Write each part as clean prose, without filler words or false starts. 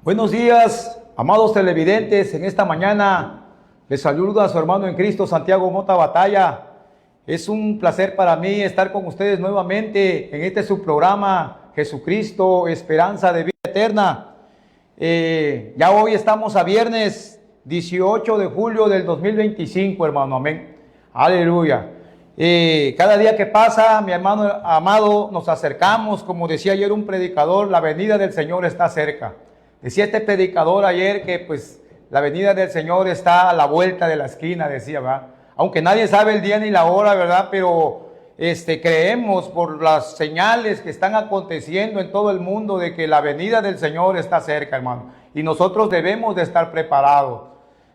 Buenos días, amados televidentes. En esta mañana les saluda a su hermano en Cristo, Santiago Mota Batalla. Es un placer para mí estar con ustedes nuevamente en este su programa, Jesucristo, Esperanza de Vida Eterna. Ya hoy estamos a viernes 18 de julio del 2025, hermano, amén. Aleluya. Cada día que pasa, mi hermano amado, nos acercamos, como decía ayer un predicador, la venida del Señor está cerca. Decía este predicador ayer que pues la venida del Señor está a la vuelta de la esquina, decía, ¿verdad? Aunque nadie sabe el día ni la hora, ¿verdad? Pero creemos por las señales que están aconteciendo en todo el mundo de que la venida del Señor está cerca, hermano. Y nosotros debemos de estar preparados.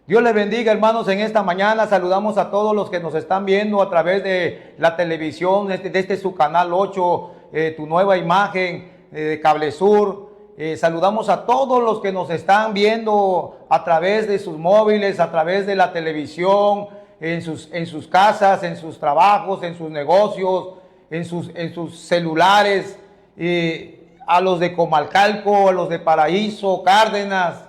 Dios les bendiga, hermanos, en esta mañana. Saludamos a todos los que nos están viendo a través de la televisión, de su canal 8, Tu Nueva Imagen, de Cable Sur. Saludamos a todos los que nos están viendo a través de sus móviles, a través de la televisión, en sus casas, en sus trabajos, en sus negocios, en sus celulares, a los de Comalcalco, a los de Paraíso, Cárdenas,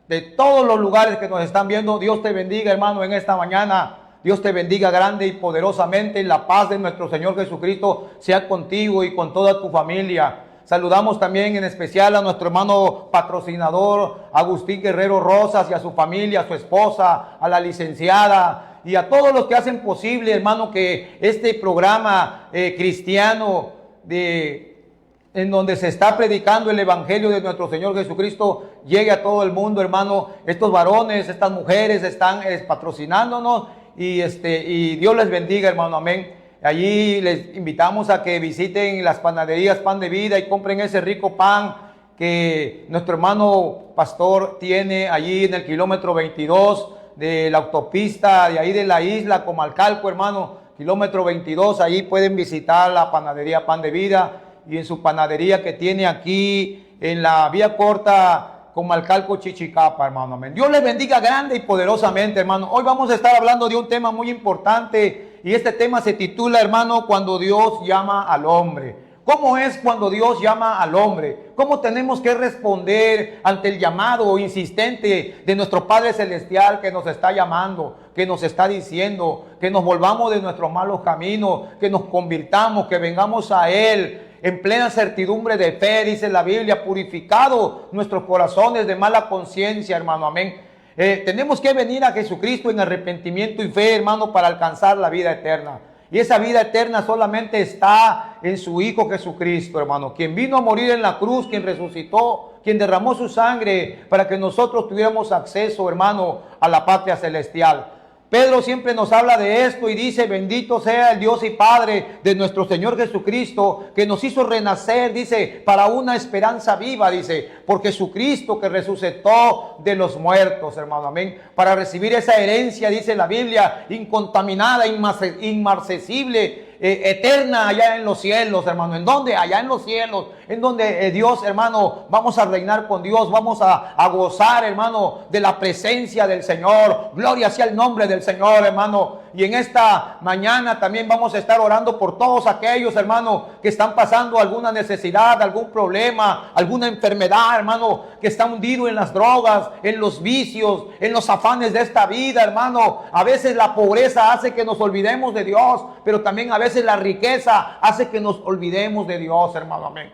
de todos los lugares que nos están viendo. Dios te bendiga, hermano, en esta mañana. Dios te bendiga grande y poderosamente. La paz de nuestro Señor Jesucristo sea contigo y con toda tu familia. Saludamos también en especial a nuestro hermano patrocinador Agustín Guerrero Rosas y a su familia, a su esposa, a la licenciada y a todos los que hacen posible, hermano, que este programa cristiano en donde se está predicando el evangelio de nuestro Señor Jesucristo llegue a todo el mundo, hermano. Estos varones, estas mujeres están patrocinándonos y Dios les bendiga, hermano, amén. Allí les invitamos a que visiten las panaderías Pan de Vida y compren ese rico pan que nuestro hermano pastor tiene allí en el kilómetro 22 de la autopista de ahí de la isla Comalcalco, hermano, kilómetro 22. Ahí pueden visitar la panadería Pan de Vida y en su panadería que tiene aquí en la vía corta Comalcalco Chichicapa, hermano, amén. Dios les bendiga grande y poderosamente, hermano. Hoy vamos a estar hablando de un tema muy importante. Y este tema se titula, hermano, cuando Dios llama al hombre. ¿Cómo es cuando Dios llama al hombre? ¿Cómo tenemos que responder ante el llamado insistente de nuestro Padre Celestial que nos está llamando, que nos está diciendo que nos volvamos de nuestros malos caminos, que nos convirtamos, que vengamos a Él en plena certidumbre de fe, dice la Biblia, purificado nuestros corazones de mala conciencia, hermano, amén? Tenemos que venir a Jesucristo en arrepentimiento y fe, hermano, para alcanzar la vida eterna. Y esa vida eterna solamente está en su Hijo Jesucristo, hermano, quien vino a morir en la cruz, quien resucitó, quien derramó su sangre para que nosotros tuviéramos acceso, hermano, a la patria celestial. Pedro siempre nos habla de esto y dice: bendito sea el Dios y Padre de nuestro Señor Jesucristo, que nos hizo renacer, dice, para una esperanza viva, dice, por Jesucristo que resucitó de los muertos, hermano, amén, para recibir esa herencia, dice la Biblia, incontaminada, inmarcesible, eterna allá en los cielos, hermano. ¿En dónde? Allá en los cielos, en donde Dios, hermano, vamos a reinar con Dios, vamos a gozar, hermano, de la presencia del Señor. Gloria sea el nombre del Señor, hermano. Y en esta mañana también vamos a estar orando por todos aquellos, hermano, que están pasando alguna necesidad, algún problema, alguna enfermedad, hermano, que está hundido en las drogas, en los vicios, en los afanes de esta vida, hermano. A veces la pobreza hace que nos olvidemos de Dios, pero también a veces la riqueza hace que nos olvidemos de Dios, hermano, amén.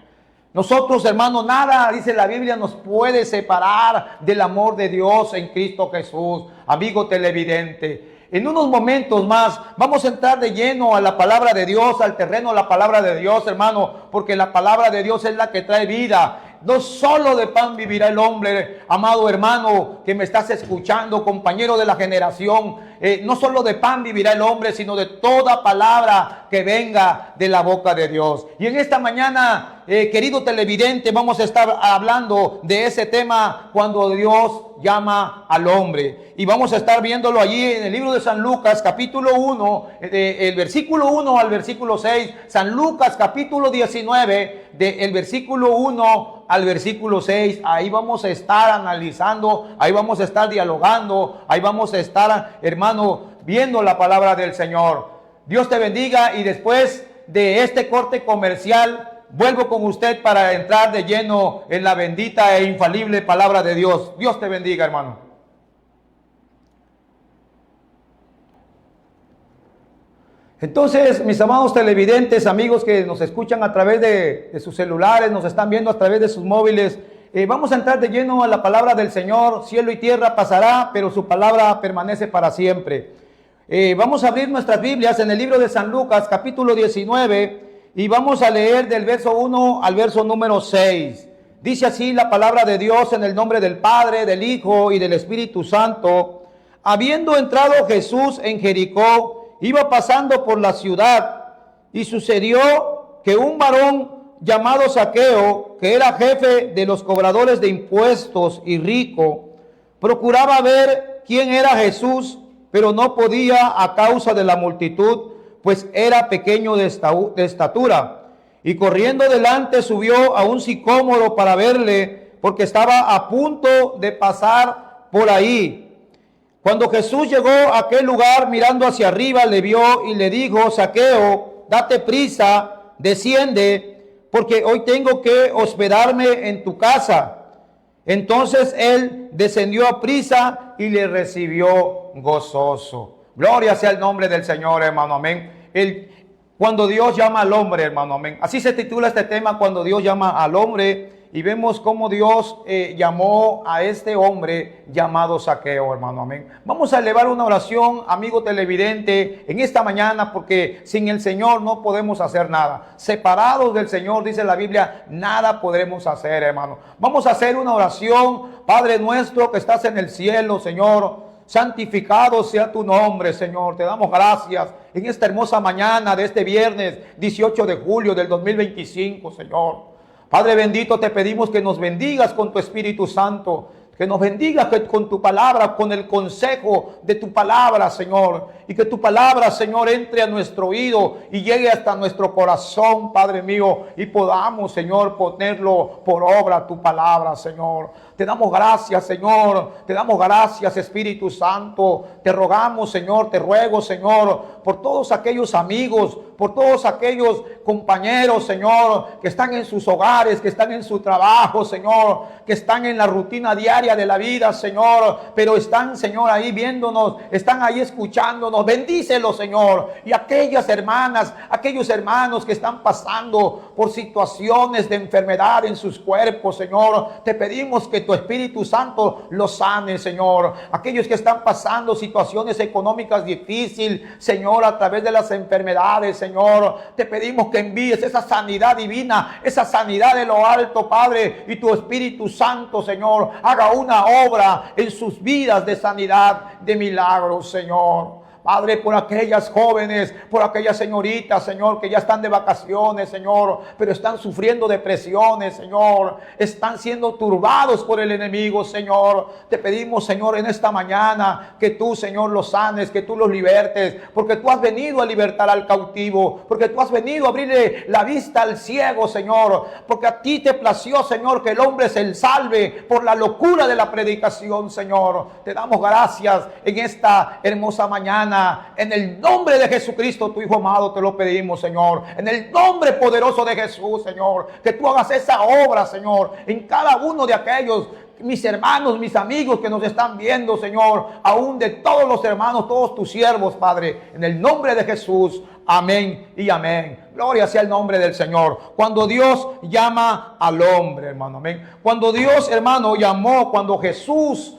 Nosotros, hermano, nada, dice la Biblia, nos puede separar del amor de Dios en Cristo Jesús. Amigo televidente, en unos momentos más vamos a entrar de lleno a la palabra de Dios, al terreno de la palabra de Dios, hermano, porque la palabra de Dios es la que trae vida. No solo de pan vivirá el hombre, amado hermano que me estás escuchando, compañero de la generación. No solo de pan vivirá el hombre, sino de toda palabra que venga de la boca de Dios. Y en esta mañana, querido televidente, vamos a estar hablando de ese tema, cuando Dios llama al hombre. Y vamos a estar viéndolo allí en el libro de San Lucas, capítulo 1, el versículo 1 al versículo 6. San Lucas, capítulo 19, del versículo 1 al versículo 6. Ahí vamos a estar analizando, ahí vamos a estar dialogando, ahí vamos a estar, hermano, viendo la palabra del Señor. Dios te bendiga. Y después de este corte comercial, vuelvo con usted para entrar de lleno en la bendita e infalible palabra de Dios. Dios te bendiga, hermano. Entonces, mis amados televidentes, amigos que nos escuchan a través de sus celulares, nos están viendo a través de sus móviles, vamos a entrar de lleno a la palabra del Señor. Cielo y tierra pasará, pero su palabra permanece para siempre. Vamos a abrir nuestras Biblias en el libro de San Lucas, capítulo 19, y vamos a leer del verso 1 al verso número 6. Dice así la palabra de Dios en el nombre del Padre, del Hijo y del Espíritu Santo. Habiendo entrado Jesús en Jericó, iba pasando por la ciudad, y sucedió que un varón llamado Zaqueo, que era jefe de los cobradores de impuestos y rico, procuraba ver quién era Jesús, pero no podía a causa de la multitud, pues era pequeño de estatura. Y corriendo delante subió a un sicómoro para verle, porque estaba a punto de pasar por ahí. Cuando Jesús llegó a aquel lugar, mirando hacia arriba, le vio y le dijo: Zaqueo, date prisa, desciende, porque hoy tengo que hospedarme en tu casa. Entonces él descendió a prisa y le recibió gozoso. Gloria sea el nombre del Señor, hermano, amén. Cuando Dios llama al hombre, hermano, amén. Así se titula este tema, cuando Dios llama al hombre. Y vemos cómo Dios llamó a este hombre llamado Zaqueo, hermano, amén. Vamos a elevar una oración, amigo televidente, en esta mañana, porque sin el Señor no podemos hacer nada. Separados del Señor, dice la Biblia, nada podremos hacer, hermano. Vamos a hacer una oración. Padre nuestro que estás en el cielo, Señor, santificado sea tu nombre, Señor. Te damos gracias en esta hermosa mañana de este viernes 18 de julio del 2025, Señor. Padre bendito, te pedimos que nos bendigas con tu Espíritu Santo, que nos bendigas con tu palabra, con el consejo de tu palabra, Señor. Y que tu palabra, Señor, entre a nuestro oído y llegue hasta nuestro corazón, Padre mío. Y podamos, Señor, ponerlo por obra tu palabra, Señor. Te damos gracias, Señor. Te damos gracias, Espíritu Santo. Te rogamos, Señor, te ruego, Señor, por todos aquellos amigos, por todos aquellos compañeros, Señor, que están en sus hogares, que están en su trabajo, Señor, que están en la rutina diaria de la vida, Señor, pero están, Señor, ahí viéndonos, están ahí escuchándonos. Bendícelos, Señor. Y aquellas hermanas, aquellos hermanos que están pasando por situaciones de enfermedad en sus cuerpos, Señor, te pedimos que tu Espíritu Santo los sane, Señor. Aquellos que están pasando situaciones económicas difíciles, Señor, a través de las enfermedades, Señor, te pedimos que envíes esa sanidad divina, esa sanidad de lo alto, Padre, y tu Espíritu Santo, Señor, haga una obra en sus vidas de sanidad, de milagros, Señor. Padre, por aquellas jóvenes, por aquellas señoritas, Señor, que ya están de vacaciones, Señor, pero están sufriendo depresiones, Señor, están siendo turbados por el enemigo, Señor. Te pedimos, Señor, en esta mañana que tú, Señor, los sanes, que tú los libertes, porque tú has venido a libertar al cautivo, porque tú has venido a abrirle la vista al ciego, Señor, porque a ti te plació, Señor, que el hombre se salve por la locura de la predicación, Señor. Te damos gracias en esta hermosa mañana. En el nombre de Jesucristo, tu Hijo amado, te lo pedimos, Señor. En el nombre poderoso de Jesús, Señor, que tú hagas esa obra, Señor, en cada uno de aquellos, mis hermanos, mis amigos que nos están viendo, Señor, aún de todos los hermanos, todos tus siervos, Padre, en el nombre de Jesús, amén y amén. Gloria sea el nombre del Señor. Cuando Dios llama al hombre, hermano, amén. Cuando Dios, hermano, llamó, cuando Jesús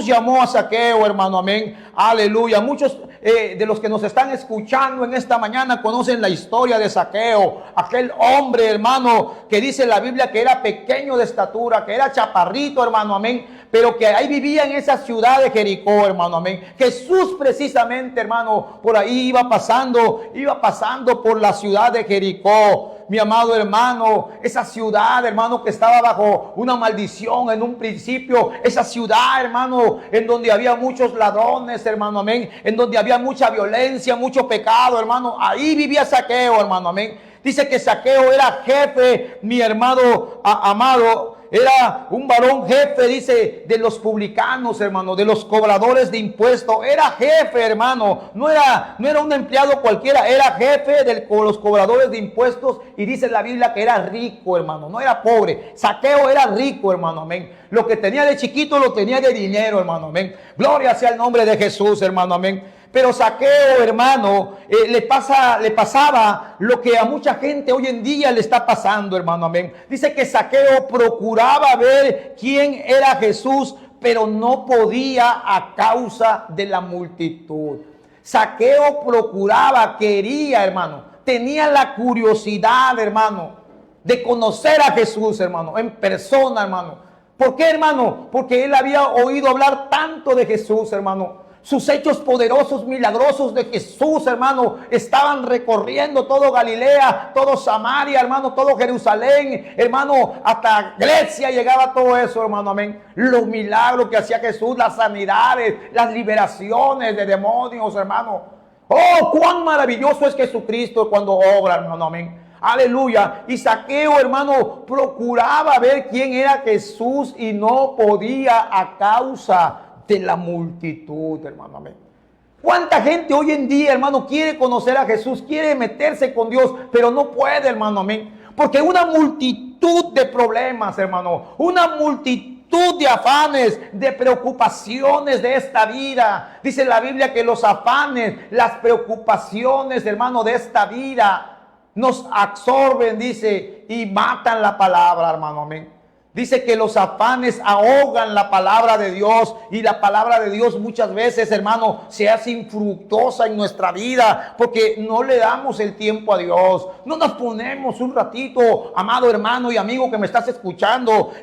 llamó a Zaqueo, hermano, amén, aleluya. Muchos de los que nos están escuchando en esta mañana conocen la historia de Zaqueo, aquel hombre, hermano, que dice la Biblia que era pequeño de estatura, que era chaparrito, hermano, amén, pero que ahí vivía en esa ciudad de Jericó, hermano, amén. Jesús precisamente, hermano, por ahí iba pasando por la ciudad de Jericó. Mi amado hermano, esa ciudad, hermano, que estaba bajo una maldición en un principio, esa ciudad, hermano, en donde había muchos ladrones, hermano, amén, en donde había mucha violencia, mucho pecado, hermano, ahí vivía Zaqueo, hermano, amén. Dice que Zaqueo era jefe, mi hermano amado, era un varón jefe, dice, de los publicanos, hermano, de los cobradores de impuestos. Era jefe, hermano, no era un empleado cualquiera, era jefe de los cobradores de impuestos. Y dice la Biblia que era rico, hermano, no era pobre. Zaqueo era rico, hermano, amén. Lo que tenía de chiquito lo tenía de dinero, hermano, amén. Gloria sea el nombre de Jesús, hermano, amén. Pero Zaqueo, hermano, le pasaba lo que a mucha gente hoy en día le está pasando, hermano, amén. Dice que Zaqueo procuraba ver quién era Jesús, pero no podía a causa de la multitud. Zaqueo procuraba, quería, hermano, tenía la curiosidad, hermano, de conocer a Jesús, hermano, en persona, hermano. ¿Por qué, hermano? Porque él había oído hablar tanto de Jesús, hermano. Sus hechos poderosos, milagrosos de Jesús, hermano, estaban recorriendo todo Galilea, todo Samaria, hermano, todo Jerusalén, hermano, hasta Grecia llegaba todo eso, hermano, amén. Los milagros que hacía Jesús, las sanidades, las liberaciones de demonios, hermano. Oh, cuán maravilloso es Jesucristo cuando obra, hermano, amén. Aleluya. Y Zaqueo, hermano, procuraba ver quién era Jesús y no podía a causa de la multitud, hermano, amén. ¿Cuánta gente hoy en día, hermano, quiere conocer a Jesús, quiere meterse con Dios, pero no puede, hermano, amén? Porque una multitud de problemas, hermano, una multitud de afanes, de preocupaciones de esta vida. Dice la Biblia que los afanes, las preocupaciones, hermano, de esta vida nos absorben, dice, y matan la palabra, hermano, amén. Dice que los afanes ahogan la palabra de Dios, y la palabra de Dios muchas veces, hermano, se hace infructuosa en nuestra vida porque no le damos el tiempo a Dios. No nos ponemos un ratito, amado hermano y amigo que me estás escuchando,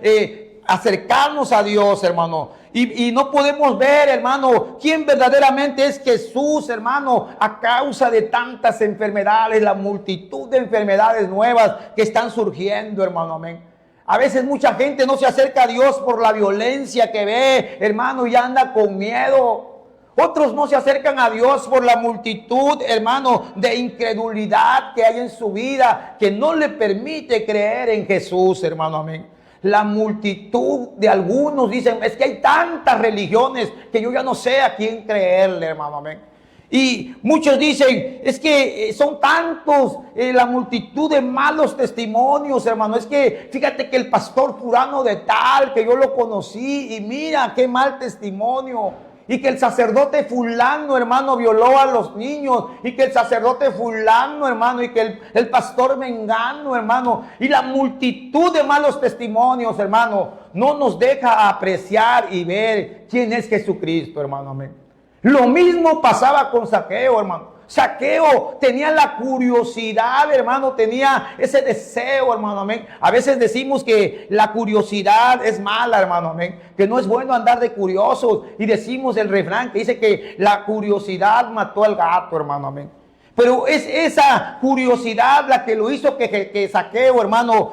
acercarnos a Dios, hermano. Y no podemos ver, hermano, quién verdaderamente es Jesús, hermano, a causa de tantas enfermedades, la multitud de enfermedades nuevas que están surgiendo, hermano, amén. A veces mucha gente no se acerca a Dios por la violencia que ve, hermano, y anda con miedo. Otros no se acercan a Dios por la multitud, hermano, de incredulidad que hay en su vida, que no le permite creer en Jesús, hermano, amén. La multitud de algunos dicen, es que hay tantas religiones que yo ya no sé a quién creerle, hermano, amén. Y muchos dicen, es que son tantos, la multitud de malos testimonios, hermano. Es que fíjate que el pastor fulano de tal, que yo lo conocí, y mira qué mal testimonio. Y que el sacerdote fulano, hermano, violó a los niños. Y que el sacerdote fulano, hermano, y que el pastor mengano, hermano. Y la multitud de malos testimonios, hermano, no nos deja apreciar y ver quién es Jesucristo, hermano, amén. Lo mismo pasaba con Zaqueo, hermano. Zaqueo tenía la curiosidad, hermano, tenía ese deseo, hermano, amén. A veces decimos que la curiosidad es mala, hermano, amén. Que no es bueno andar de curiosos. Y decimos el refrán que dice que la curiosidad mató al gato, hermano, amén. Pero es esa curiosidad la que lo hizo que Zaqueo, hermano,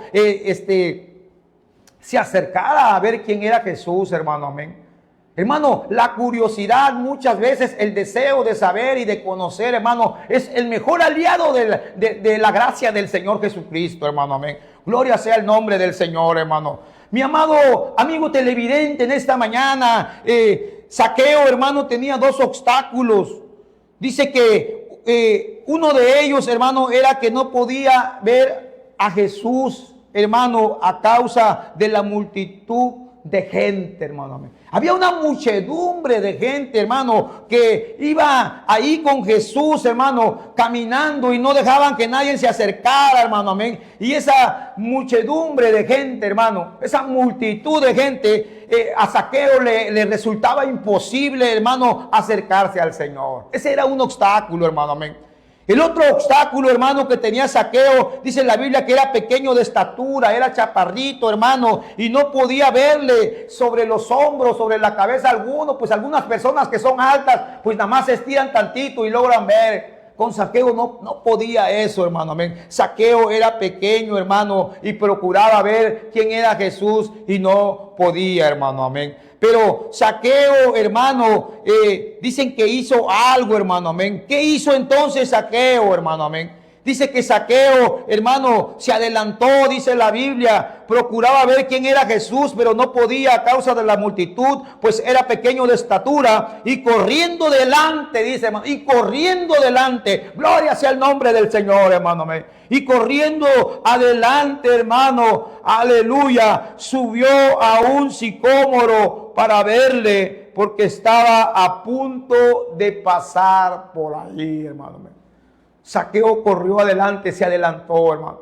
se acercara a ver quién era Jesús, hermano, amén. Hermano, la curiosidad, muchas veces el deseo de saber y de conocer, hermano, es el mejor aliado de la gracia del Señor Jesucristo, hermano, amén. Gloria sea el nombre del Señor, hermano. Mi amado amigo televidente, en esta mañana, Zaqueo, hermano, tenía dos obstáculos. Dice que uno de ellos, hermano, era que no podía ver a Jesús, hermano, a causa de la multitud de gente, hermano, amén. Había una muchedumbre de gente, hermano, que iba ahí con Jesús, hermano, caminando, y no dejaban que nadie se acercara, hermano, amén. Y esa muchedumbre de gente, hermano, esa multitud de gente, a Zaqueo le resultaba imposible, hermano, acercarse al Señor. Ese era un obstáculo, hermano, amén. El otro obstáculo, hermano, que tenía Zaqueo, dice la Biblia que era pequeño de estatura, era chaparrito, hermano, y no podía verle sobre los hombros, sobre la cabeza alguno. Pues algunas personas que son altas, pues nada más se estiran tantito y logran ver. Con Zaqueo no podía eso, hermano, amén. Zaqueo era pequeño, hermano, y procuraba ver quién era Jesús y no podía, hermano, amén. Pero Zaqueo, hermano, dicen que hizo algo, hermano, amén. ¿Qué hizo entonces Zaqueo, hermano, amén? Dice que Zaqueo, hermano, se adelantó, dice la Biblia, procuraba ver quién era Jesús, pero no podía a causa de la multitud, pues era pequeño de estatura, y corriendo delante, dice, hermano, y corriendo delante, gloria sea el nombre del Señor, hermano, y corriendo adelante, hermano, aleluya, subió a un sicómoro para verle, porque estaba a punto de pasar por ahí, hermano. Zaqueo corrió adelante, se adelantó, hermano.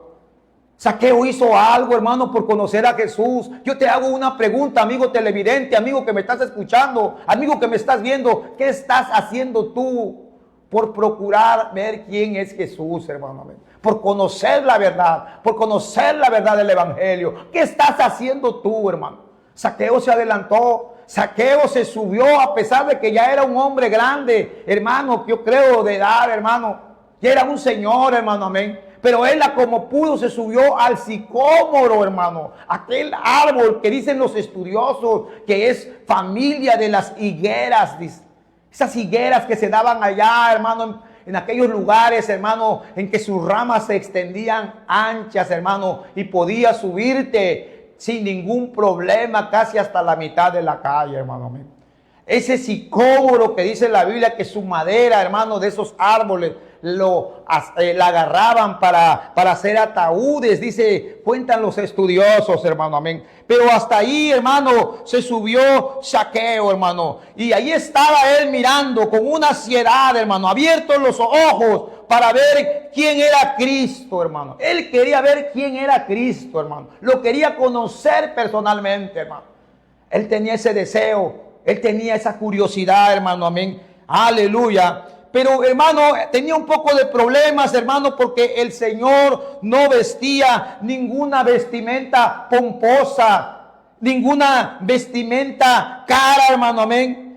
Zaqueo hizo algo, hermano, por conocer a Jesús. Yo te hago una pregunta, amigo televidente, amigo que me estás escuchando, amigo que me estás viendo. ¿Qué estás haciendo tú por procurar ver quién es Jesús, hermano? Por conocer la verdad del Evangelio. ¿Qué estás haciendo tú, hermano? Zaqueo se adelantó. Zaqueo se subió a pesar de que ya era un hombre grande, hermano, yo creo de edad, hermano. Ya era un señor, hermano, amén. Pero él, como pudo, se subió al sicómoro, hermano. Aquel árbol que dicen los estudiosos que es familia de las higueras. Esas higueras que se daban allá, hermano, en aquellos lugares, hermano, en que sus ramas se extendían anchas, hermano, y podías subirte sin ningún problema casi hasta la mitad de la calle, hermano, amén. Ese sicómoro que dice la Biblia que su madera, hermano, de esos árboles la agarraban para hacer ataúdes, dice, cuentan los estudiosos, hermano, amén. Pero hasta ahí, hermano, se subió Zaqueo, hermano, y ahí estaba él mirando con una ansiedad, hermano, abiertos los ojos para ver quién era Cristo, hermano. Él quería ver quién era Cristo, hermano. Lo quería conocer personalmente, hermano. Él tenía ese deseo. Él tenía esa curiosidad, hermano, amén, aleluya. Pero, hermano, tenía un poco de problemas, hermano, porque el Señor no vestía ninguna vestimenta pomposa, ninguna vestimenta cara, hermano, amén.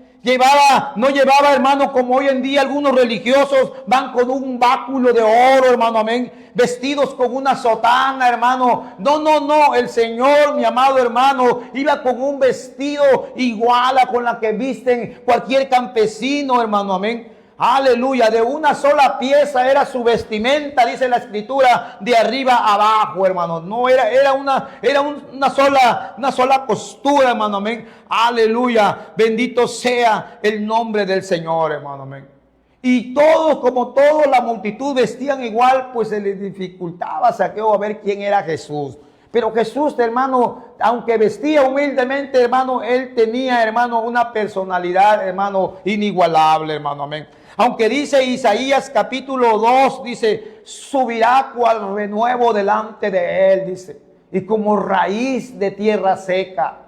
No llevaba, hermano, como hoy en día algunos religiosos van con un báculo de oro, hermano, amén, vestidos con una sotana, hermano. No, el Señor, mi amado hermano, iba con un vestido igual a con la que visten cualquier campesino, hermano, amén. Aleluya, de una sola pieza era su vestimenta, dice la escritura, de arriba a abajo, hermano. No era una sola costura, hermano, amén. Aleluya, bendito sea el nombre del Señor, hermano, amén. Y todos, como todos, la multitud vestían igual, pues se les dificultaba a Zaqueo a ver quién era Jesús. Pero Jesús, hermano, aunque vestía humildemente, hermano, él tenía, hermano, una personalidad, hermano, inigualable, hermano, amén. Aunque dice Isaías capítulo 2, dice, subirá cual renuevo delante de él, dice, y como raíz de tierra seca.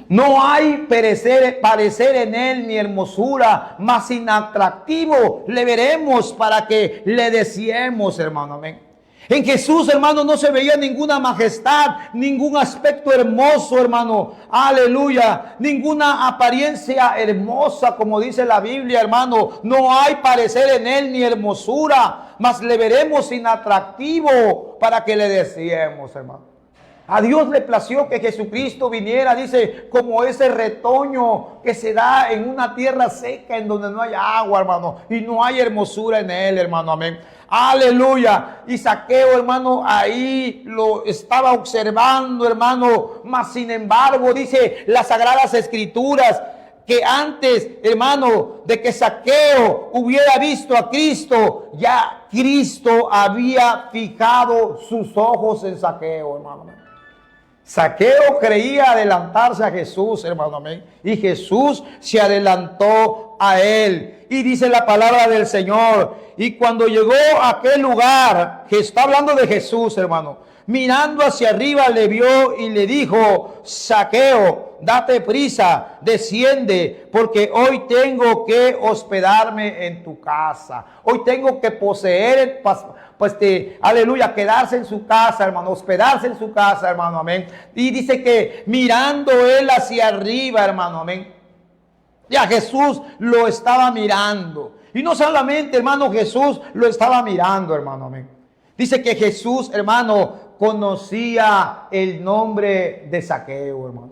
No hay parecer en él ni hermosura, mas inatractivo le veremos para que le deseemos, hermano, amén. En Jesús, hermano, no se veía ninguna majestad, ningún aspecto hermoso, hermano. Aleluya. Ninguna apariencia hermosa, como dice la Biblia, hermano. No hay parecer en él ni hermosura, mas le veremos inatractivo para que le deseemos, hermano. A Dios le plació que Jesucristo viniera, dice, como ese retoño que se da en una tierra seca en donde no hay agua, hermano, y no hay hermosura en él, hermano, amén. Aleluya. Y Zaqueo, hermano, ahí lo estaba observando, hermano, mas sin embargo, dice las Sagradas Escrituras, que antes, hermano, de que Zaqueo hubiera visto a Cristo, ya Cristo había fijado sus ojos en Zaqueo, hermano. Zaqueo creía adelantarse a Jesús, hermano, amén. Y Jesús se adelantó a él. Y dice la palabra del Señor. Y cuando llegó a aquel lugar, que está hablando de Jesús, hermano, mirando hacia arriba le vio y le dijo, Zaqueo, date prisa, desciende, porque hoy tengo que hospedarme en tu casa. Hoy tengo que poseer, aleluya, quedarse en su casa, hermano, hospedarse en su casa, hermano, amén. Y dice que mirando él hacia arriba, hermano, amén. Ya Jesús lo estaba mirando. Y no solamente, hermano, Jesús lo estaba mirando, hermano, amén. Dice que Jesús, hermano, conocía el nombre de Zaqueo, hermano.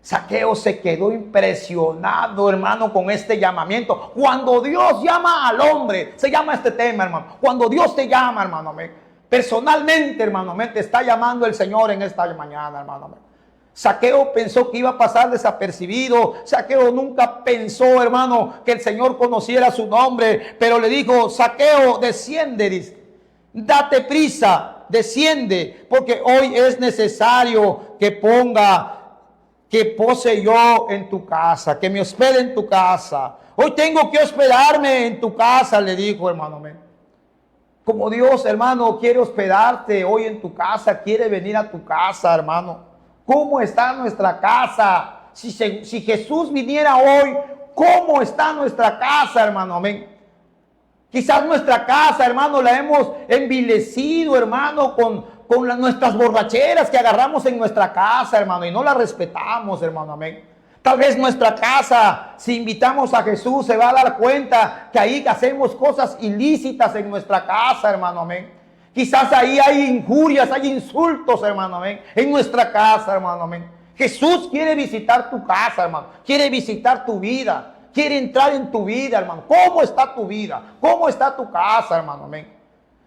Zaqueo se quedó impresionado, hermano, con este llamamiento. Cuando Dios llama al hombre, se llama este tema, hermano. Cuando Dios te llama, hermano, personalmente, hermano, te está llamando el Señor en esta mañana, hermano. Zaqueo pensó que iba a pasar desapercibido. Zaqueo nunca pensó, hermano, que el Señor conociera su nombre. Pero le dijo: Zaqueo, desciende, dice. Date prisa, desciende, porque hoy es necesario que pose yo en tu casa, que me hospede en tu casa. Hoy tengo que hospedarme en tu casa, le dijo, hermano. Como Dios, hermano, quiere hospedarte hoy en tu casa, quiere venir a tu casa, hermano. ¿Cómo está nuestra casa? Si Jesús viniera hoy, ¿cómo está nuestra casa, hermano? Amén. Quizás nuestra casa, hermano, la hemos envilecido, hermano, con nuestras borracheras que agarramos en nuestra casa, hermano, y no la respetamos, hermano, amén. Tal vez nuestra casa, si invitamos a Jesús, se va a dar cuenta que ahí hacemos cosas ilícitas en nuestra casa, hermano, amén. Quizás ahí hay injurias, hay insultos, hermano, amén, en nuestra casa, hermano, amén. Jesús quiere visitar tu casa, hermano, quiere visitar tu vida, quiere entrar en tu vida, hermano. ¿Cómo está tu vida? ¿Cómo está tu casa, hermano, amén?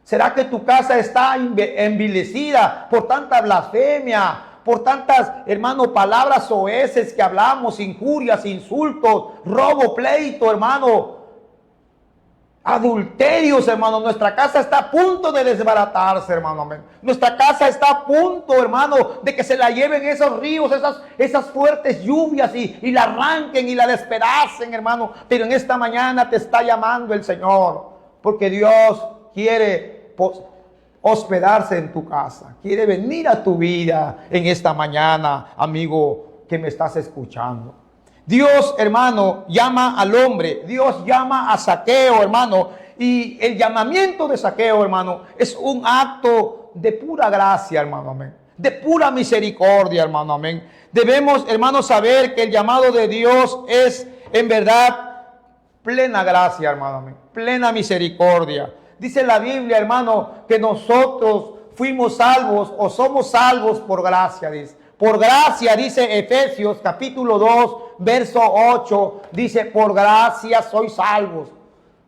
¿Será que tu casa está envilecida por tanta blasfemia, por tantas, hermano, palabras soeces que hablamos, injurias, insultos, robo, pleito, hermano, adulterios, hermano? Nuestra casa está a punto de desbaratarse, hermano, amén. Nuestra casa está a punto, hermano, de que se la lleven esos ríos, esas fuertes lluvias y la arranquen y la despedacen, hermano. Pero en esta mañana te está llamando el Señor, porque Dios quiere hospedarse en tu casa, quiere venir a tu vida en esta mañana, amigo que me estás escuchando. Dios, hermano, llama al hombre, Dios llama a Zaqueo, hermano, y el llamamiento de Zaqueo, hermano, es un acto de pura gracia, hermano, amén, de pura misericordia, hermano, amén. Debemos, hermano, saber que el llamado de Dios es, en verdad, plena gracia, hermano, amén, plena misericordia. Dice la Biblia, hermano, que nosotros fuimos salvos o somos salvos por gracia, dice. Por gracia, dice Efesios capítulo 2, verso 8, dice: por gracia sois salvos,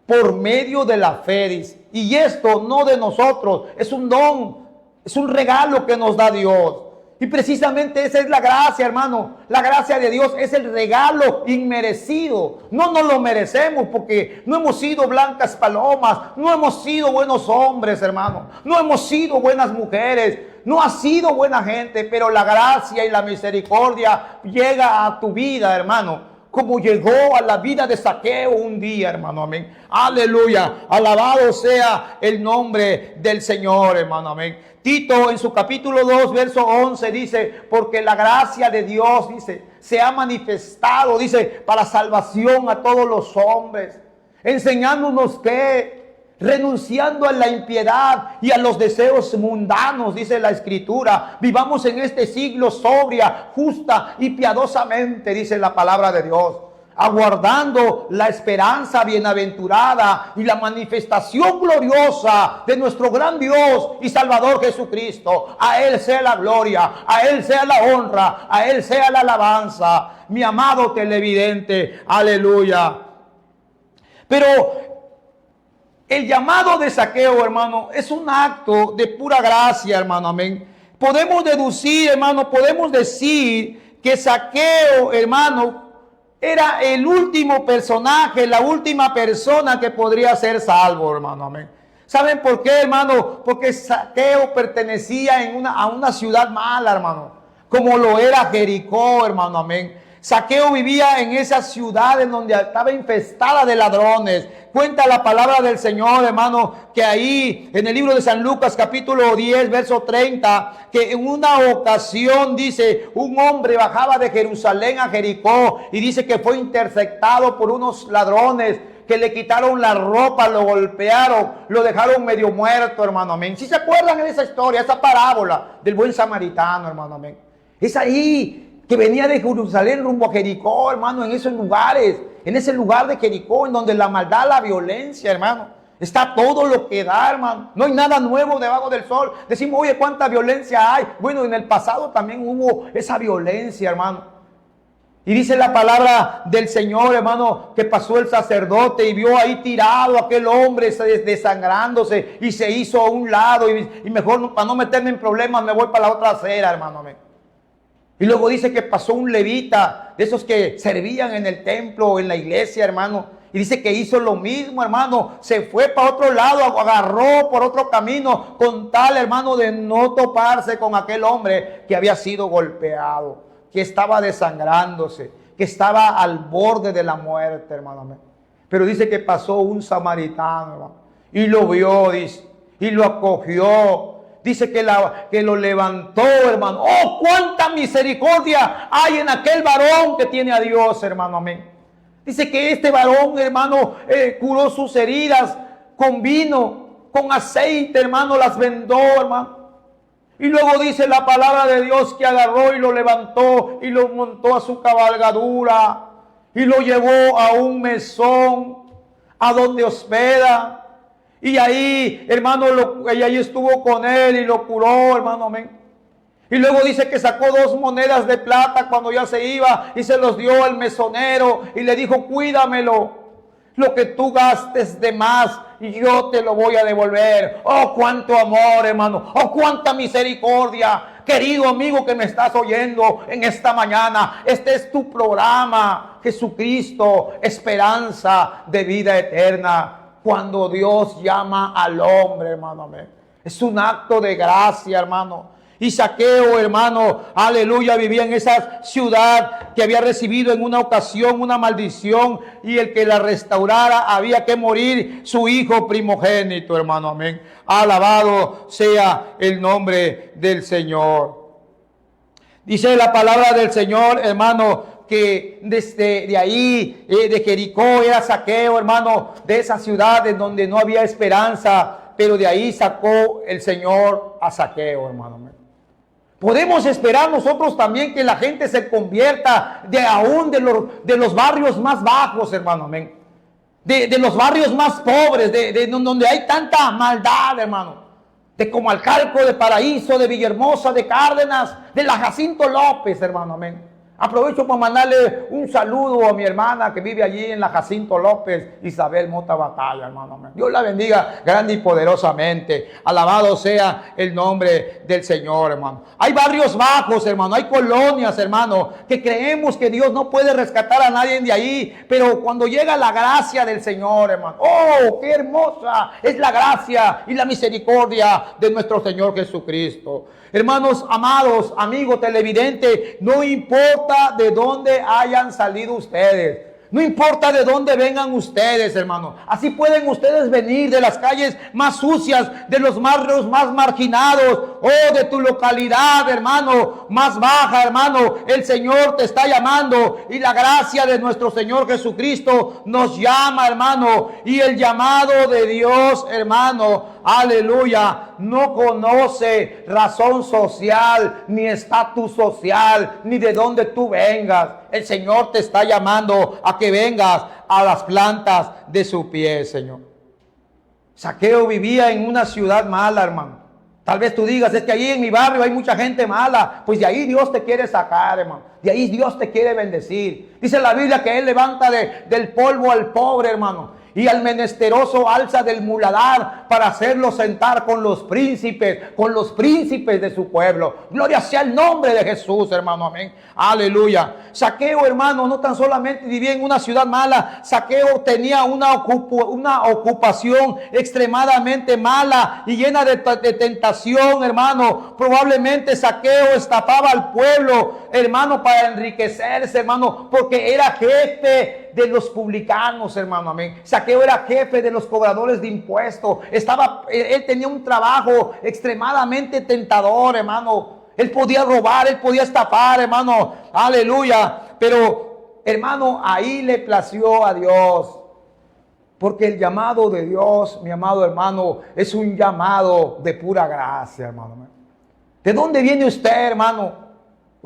por medio de la fe, dice. Y esto no de nosotros, es un don, es un regalo que nos da Dios. Y precisamente esa es la gracia, hermano. La gracia de Dios es el regalo inmerecido. No nos lo merecemos porque no hemos sido blancas palomas, no hemos sido buenos hombres, hermano, no hemos sido buenas mujeres, no ha sido buena gente, pero la gracia y la misericordia llega a tu vida, hermano, como llegó a la vida de Zaqueo un día, hermano, amén. Aleluya, alabado sea el nombre del Señor, hermano, amén. Tito en su capítulo 2, verso 11 dice: porque la gracia de Dios, dice, se ha manifestado, dice, para salvación a todos los hombres, enseñándonos que, renunciando a la impiedad y a los deseos mundanos, dice la Escritura, vivamos en este siglo sobria, justa y piadosamente, dice la palabra de Dios, aguardando la esperanza bienaventurada y la manifestación gloriosa de nuestro gran Dios y Salvador Jesucristo. A Él sea la gloria, a Él sea la honra, a Él sea la alabanza. Mi amado televidente, aleluya. Pero el llamado de Zaqueo, hermano, es un acto de pura gracia, hermano, amén. Podemos deducir, hermano, podemos decir que Zaqueo, hermano, era el último personaje, la última persona que podría ser salvo, hermano, amén. ¿Saben por qué, hermano? Porque Zaqueo pertenecía a una ciudad mala, hermano, como lo era Jericó, hermano, amén. Zaqueo vivía en esa ciudad en donde estaba infestada de ladrones. Cuenta la palabra del Señor, hermano, que ahí en el libro de San Lucas capítulo 10, verso 30, que en una ocasión, dice, un hombre bajaba de Jerusalén a Jericó y dice que fue interceptado por unos ladrones que le quitaron la ropa, lo golpearon, lo dejaron medio muerto, hermano, amén. Si se acuerdan de esa historia, esa parábola del buen samaritano, hermano, amén. Es ahí que venía de Jerusalén rumbo a Jericó, hermano, en esos lugares, en ese lugar de Jericó, en donde la maldad, la violencia, hermano, está todo lo que da, hermano. No hay nada nuevo debajo del sol. Decimos, oye, ¿cuánta violencia hay? Bueno, en el pasado también hubo esa violencia, hermano. Y dice la palabra del Señor, hermano, que pasó el sacerdote y vio ahí tirado a aquel hombre desangrándose y se hizo a un lado y mejor para no meterme en problemas me voy para la otra acera, hermano. Y luego dice que pasó un levita, de esos que servían en el templo o en la iglesia, hermano. Y dice que hizo lo mismo, hermano. Se fue para otro lado, agarró por otro camino con tal, hermano, de no toparse con aquel hombre que había sido golpeado, que estaba desangrándose, que estaba al borde de la muerte, hermano. Pero dice que pasó un samaritano, hermano, y lo vio, dice, y lo acogió. Dice que lo levantó, hermano. ¡Oh, cuánta misericordia hay en aquel varón que tiene a Dios, hermano! Amén. Dice que este varón, hermano, curó sus heridas con vino, con aceite, hermano, las vendó, hermano. Y luego dice la palabra de Dios que agarró y lo levantó y lo montó a su cabalgadura y lo llevó a un mesón a donde hospeda. Y ahí, hermano, y ahí estuvo con él y lo curó, hermano, amén. Y luego dice que sacó 2 monedas de plata cuando ya se iba y se los dio al mesonero y le dijo, cuídamelo, lo que tú gastes de más y yo te lo voy a devolver. Oh, cuánto amor, hermano. Oh, cuánta misericordia. Querido amigo que me estás oyendo en esta mañana, este es tu programa, Jesucristo, esperanza de vida eterna. Cuando Dios llama al hombre, hermano, amén. Es un acto de gracia, hermano. Y Zaqueo, hermano, aleluya, vivía en esa ciudad que había recibido en una ocasión una maldición y el que la restaurara había que morir su hijo primogénito, hermano, amén. Alabado sea el nombre del Señor. Dice la palabra del Señor, hermano, que desde de ahí, de Jericó, era Zaqueo, hermano, de esa ciudad en donde no había esperanza, pero de ahí sacó el Señor a Zaqueo, hermano. Podemos esperar nosotros también que la gente se convierta aún de los barrios más bajos, hermano, amén. De los barrios más pobres, de donde hay tanta maldad, hermano. De Comalcalco, de Paraíso, de Villahermosa, de Cárdenas, de la Jacinto López, hermano, amén. Aprovecho para mandarle un saludo a mi hermana que vive allí en la Jacinto López, Isabel Mota Batalla, hermano. Dios la bendiga grande y poderosamente. Alabado sea el nombre del Señor, hermano. Hay barrios bajos, hermano. Hay colonias, hermano, que creemos que Dios no puede rescatar a nadie de ahí. Pero cuando llega la gracia del Señor, hermano. ¡Oh, qué hermosa es la gracia y la misericordia de nuestro Señor Jesucristo! Hermanos amados, amigos televidentes, no importa de dónde hayan salido ustedes. No importa de dónde vengan ustedes, hermano. Así pueden ustedes venir de las calles más sucias, de los barrios más marginados, o de tu localidad, hermano, más baja, hermano. El Señor te está llamando y la gracia de nuestro Señor Jesucristo nos llama, hermano. Y el llamado de Dios, hermano, aleluya, no conoce razón social, ni estatus social, ni de dónde tú vengas. El Señor te está llamando a que vengas a las plantas de su pie, Señor. Zaqueo vivía en una ciudad mala, hermano. Tal vez tú digas, es que ahí en mi barrio hay mucha gente mala. Pues de ahí Dios te quiere sacar, hermano. De ahí Dios te quiere bendecir. Dice la Biblia que Él levanta del polvo al pobre, hermano. Y al menesteroso alza del muladar para hacerlo sentar con los príncipes de su pueblo. Gloria sea el nombre de Jesús, hermano, amén. Aleluya. Zaqueo, hermano, no tan solamente vivía en una ciudad mala. Zaqueo tenía una ocupación extremadamente mala y llena de tentación, hermano. Probablemente Zaqueo estafaba al pueblo, hermano, para enriquecerse, hermano, porque era jefe de los publicanos, hermano, amén. Zaqueo era jefe de los cobradores de impuestos. Él tenía un trabajo extremadamente tentador, hermano. Él podía robar, él podía estafar, hermano. Aleluya. Pero, hermano, ahí le plació a Dios. Porque el llamado de Dios, mi amado hermano, es un llamado de pura gracia, hermano. ¿De dónde viene usted, hermano?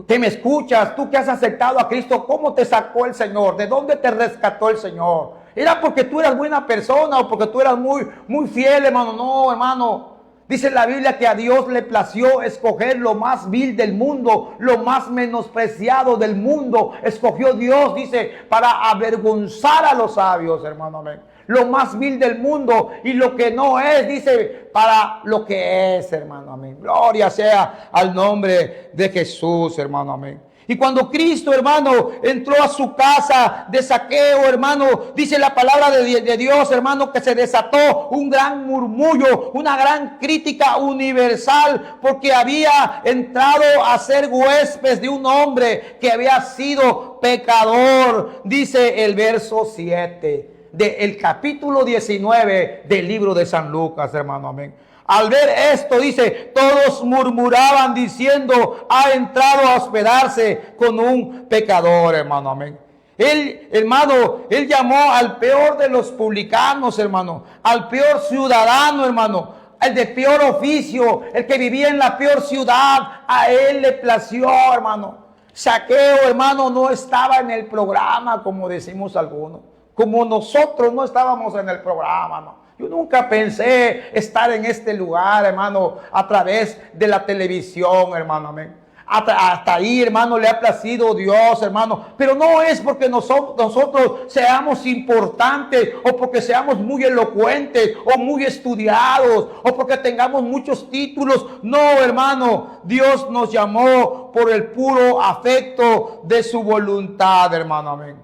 Que me escuchas, tú que has aceptado a Cristo, ¿cómo te sacó el Señor? ¿De dónde te rescató el Señor? ¿Era porque tú eras buena persona o porque tú eras muy fiel, hermano? No, hermano. Dice la Biblia que a Dios le plació escoger lo más vil del mundo, lo más menospreciado del mundo. Escogió Dios, dice, para avergonzar a los sabios, hermano, amén. Lo más vil del mundo y lo que no es, dice, para lo que es, hermano, amén. Gloria sea al nombre de Jesús, hermano, amén. Y cuando Cristo, hermano, entró a su casa de Zaqueo, hermano, dice la palabra de Dios, hermano, que se desató un gran murmullo, una gran crítica universal, porque había entrado a ser huésped de un hombre que había sido pecador. Dice el verso 7 del capítulo 19 del libro de San Lucas, hermano, amén. Al ver esto, dice, todos murmuraban diciendo, ha entrado a hospedarse con un pecador, hermano, amén. Él, hermano, él llamó al peor de los publicanos, hermano, al peor ciudadano, hermano, el de peor oficio, el que vivía en la peor ciudad, a él le plació, hermano. Zaqueo, hermano, no estaba en el programa, como decimos algunos, como nosotros no estábamos en el programa, ¿no? Yo nunca pensé estar en este lugar, hermano, a través de la televisión, hermano, amén. Hasta ahí, hermano, le ha placido Dios, hermano. Pero no es porque nosotros seamos importantes o porque seamos muy elocuentes o muy estudiados o porque tengamos muchos títulos. No, hermano, Dios nos llamó por el puro afecto de su voluntad, hermano, amén.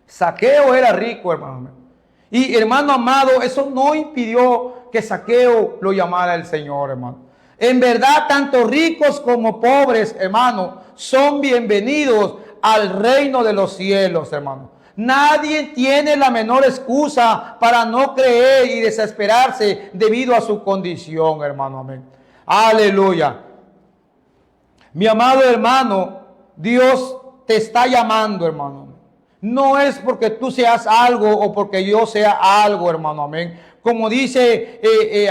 Zaqueo era rico, hermano, amén. Y hermano amado, eso no impidió que Zaqueo lo llamara el Señor, hermano. En verdad, tanto ricos como pobres, hermano, son bienvenidos al reino de los cielos, hermano. Nadie tiene la menor excusa para no creer y desesperarse debido a su condición, hermano, amén. Aleluya. Mi amado hermano, Dios te está llamando, hermano. No es porque tú seas algo o porque yo sea algo, hermano, amén. Como dice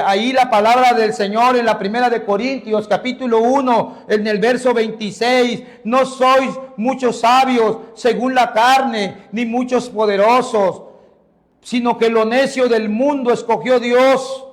ahí la palabra del Señor en la primera de Corintios, capítulo 1, en el verso 26. No sois muchos sabios según la carne, ni muchos poderosos, sino que lo necio del mundo escogió Dios.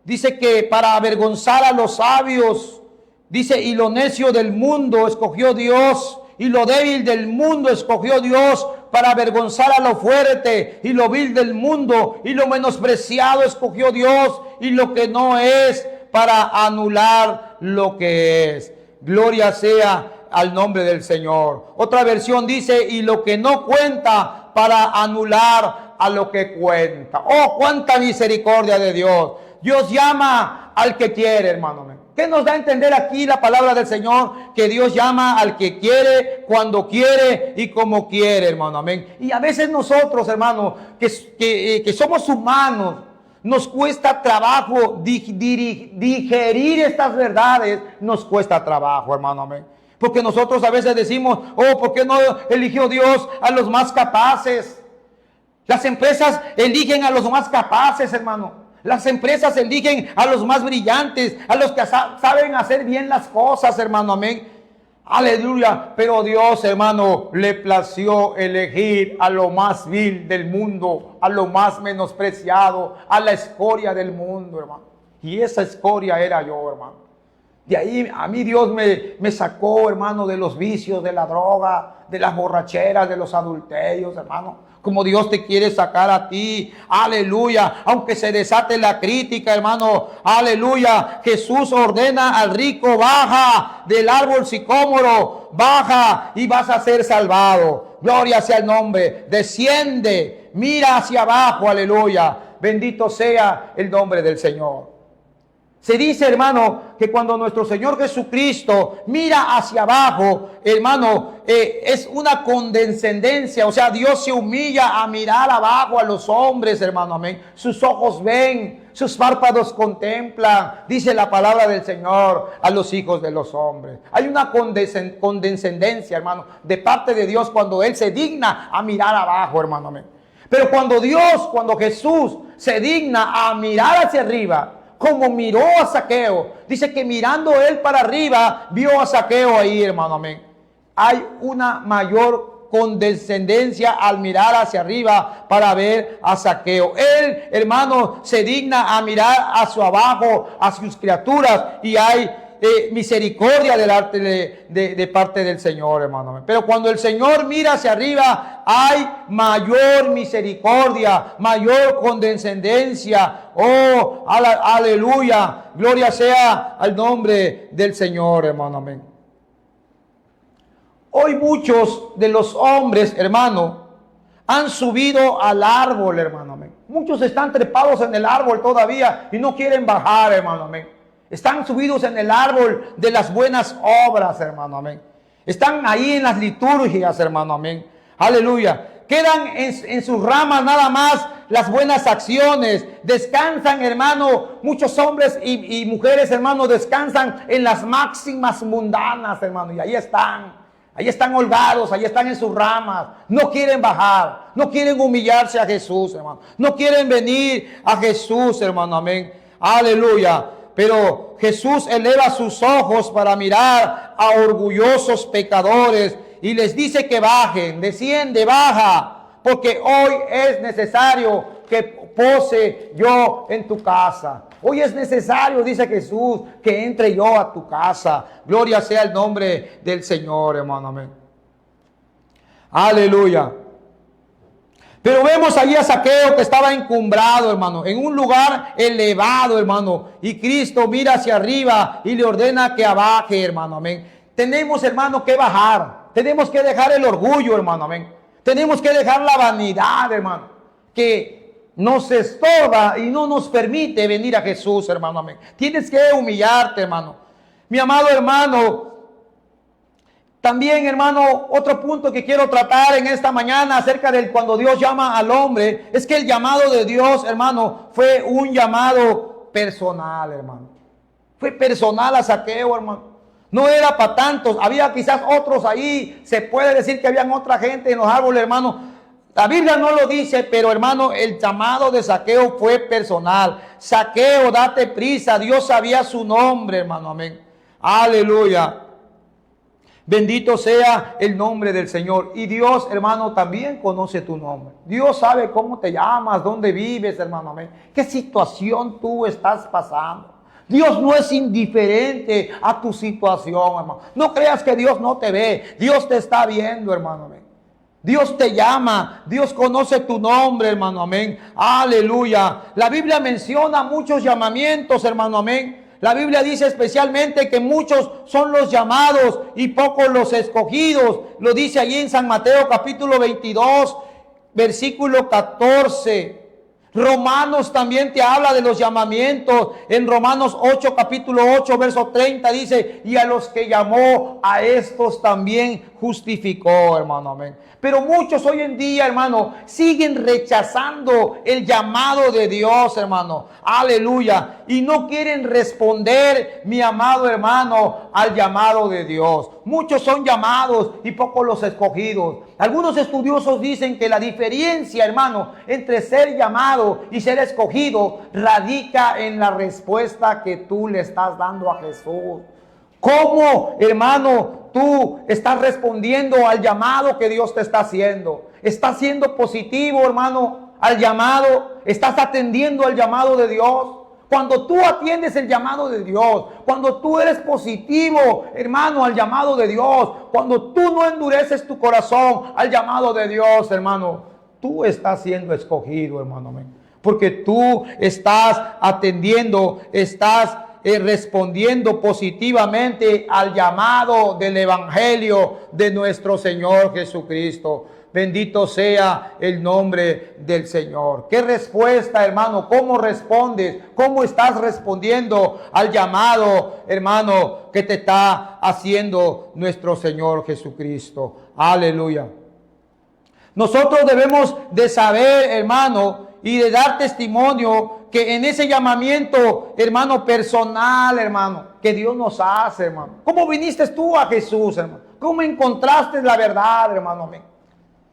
Dice que para avergonzar a los sabios, dice, y lo necio del mundo escogió Dios. Y lo débil del mundo escogió Dios para avergonzar a lo fuerte, y lo vil del mundo y lo menospreciado escogió Dios, y lo que no es para anular lo que es. Gloria sea al nombre del Señor. Otra versión dice, y lo que no cuenta para anular a lo que cuenta. Oh, cuánta misericordia de Dios. Dios llama al que quiere, hermano. ¿Qué nos da a entender aquí la palabra del Señor? Que Dios llama al que quiere, cuando quiere y como quiere, hermano, amén. Y a veces nosotros, hermano, que somos humanos, nos cuesta trabajo digerir estas verdades, nos cuesta trabajo, hermano, amén. Porque nosotros a veces decimos, oh, ¿por qué no eligió Dios a los más capaces? Las empresas eligen a los más capaces, hermano. Las empresas eligen a los más brillantes, a los que saben hacer bien las cosas, hermano, amén. Aleluya. Pero Dios, hermano, le plació elegir a lo más vil del mundo, a lo más menospreciado, a la escoria del mundo, hermano. Y esa escoria era yo, hermano. De ahí a mí Dios me sacó, hermano, de los vicios, de la droga, de las borracheras, de los adulterios, hermano. Como Dios te quiere sacar a ti, aleluya, aunque se desate la crítica, hermano, aleluya. Jesús ordena al rico, baja del árbol sicómoro, baja y vas a ser salvado. Gloria sea el nombre, desciende, mira hacia abajo, aleluya. Bendito sea el nombre del Señor. Se dice, hermano, que cuando nuestro Señor Jesucristo mira hacia abajo, hermano, es una condescendencia. O sea, Dios se humilla a mirar abajo a los hombres, hermano, amén. Sus ojos ven, sus párpados contemplan, dice la palabra del Señor, a los hijos de los hombres. Hay una condescendencia, hermano, de parte de Dios cuando Él se digna a mirar abajo, hermano, amén. Pero cuando Jesús se digna a mirar hacia arriba, como miró a Zaqueo, dice que mirando él para arriba, vio a Zaqueo ahí, hermano, amén. Hay una mayor condescendencia al mirar hacia arriba para ver a Zaqueo. Él, hermano, se digna a mirar hacia abajo, a sus criaturas, y hay misericordia de parte del Señor, hermano. Pero cuando el Señor mira hacia arriba, hay mayor misericordia, mayor condescendencia. Oh, aleluya, gloria sea al nombre del Señor, hermano. Amén. Hoy muchos de los hombres, hermano, han subido al árbol, hermano. Amén. Muchos están trepados en el árbol todavía y no quieren bajar, hermano. Amén. Están subidos en el árbol de las buenas obras, hermano, amén. Están ahí en las liturgias, hermano, amén. Aleluya. Quedan en sus ramas nada más las buenas acciones. Descansan, hermano. Muchos hombres y mujeres, hermano, descansan en las máximas mundanas, hermano. Y ahí están holgados, ahí están en sus ramas. No quieren bajar, no quieren humillarse a Jesús, hermano. No quieren venir a Jesús, hermano, amén. Aleluya. Pero Jesús eleva sus ojos para mirar a orgullosos pecadores y les dice que bajen, desciende, baja, porque hoy es necesario que pose yo en tu casa. Hoy es necesario, dice Jesús, que entre yo a tu casa. Gloria sea el nombre del Señor, hermano. Amén. Aleluya. Pero vemos allí a Zaqueo que estaba encumbrado, hermano, en un lugar elevado, hermano. Y Cristo mira hacia arriba y le ordena que abaje, hermano, amén. Tenemos, hermano, que bajar. Tenemos que dejar el orgullo, hermano, amén. Tenemos que dejar la vanidad, hermano, que nos estorba y no nos permite venir a Jesús, hermano, amén. Tienes que humillarte, hermano. Mi amado hermano, también, hermano, otro punto que quiero tratar en esta mañana acerca de cuando Dios llama al hombre, es que el llamado de Dios, hermano, fue un llamado personal, hermano. Fue personal a Zaqueo, hermano. No era para tantos, había quizás otros ahí, se puede decir que habían otra gente en los árboles, hermano. La Biblia no lo dice, pero hermano, el llamado de Zaqueo fue personal. Zaqueo, date prisa, Dios sabía su nombre, hermano, amén. Aleluya. Bendito sea el nombre del Señor. Y Dios, hermano, también conoce tu nombre. Dios sabe cómo te llamas, dónde vives, hermano, amén. Qué situación tú estás pasando. Dios no es indiferente a tu situación, hermano. No creas que Dios no te ve. Dios te está viendo, hermano, amén. Dios te llama, Dios conoce tu nombre, hermano, amén. Aleluya. La Biblia menciona muchos llamamientos, hermano, amén. La Biblia dice especialmente que muchos son los llamados y pocos los escogidos. Lo dice allí en San Mateo capítulo 22, versículo 14. Romanos también te habla de los llamamientos. En Romanos 8, capítulo 8, verso 30 dice, y a los que llamó, a estos también justificó, hermano, amén. Pero muchos hoy en día, hermano, siguen rechazando el llamado de Dios, hermano. Aleluya. Y no quieren responder, mi amado hermano, al llamado de Dios. Muchos son llamados y pocos los escogidos. Algunos estudiosos dicen que la diferencia, hermano, entre ser llamado y ser escogido radica en la respuesta que tú le estás dando a Jesús. ¿Cómo, hermano, tú estás respondiendo al llamado que Dios te está haciendo? ¿Estás siendo positivo, hermano, al llamado? ¿Estás atendiendo al llamado de Dios? Cuando tú atiendes el llamado de Dios, cuando tú eres positivo, hermano, al llamado de Dios, cuando tú no endureces tu corazón al llamado de Dios, hermano, tú estás siendo escogido, hermano, amén. Porque tú estás atendiendo, estás respondiendo positivamente al llamado del evangelio de nuestro Señor Jesucristo. Bendito sea el nombre del Señor. ¿Qué respuesta, hermano? ¿Cómo respondes? ¿Cómo estás respondiendo al llamado, hermano, que te está haciendo nuestro Señor Jesucristo? Aleluya. Nosotros debemos de saber, hermano, y de dar testimonio que en ese llamamiento, hermano, personal, hermano, que Dios nos hace, hermano. ¿Cómo viniste tú a Jesús, hermano? ¿Cómo encontraste la verdad, hermano? Amén.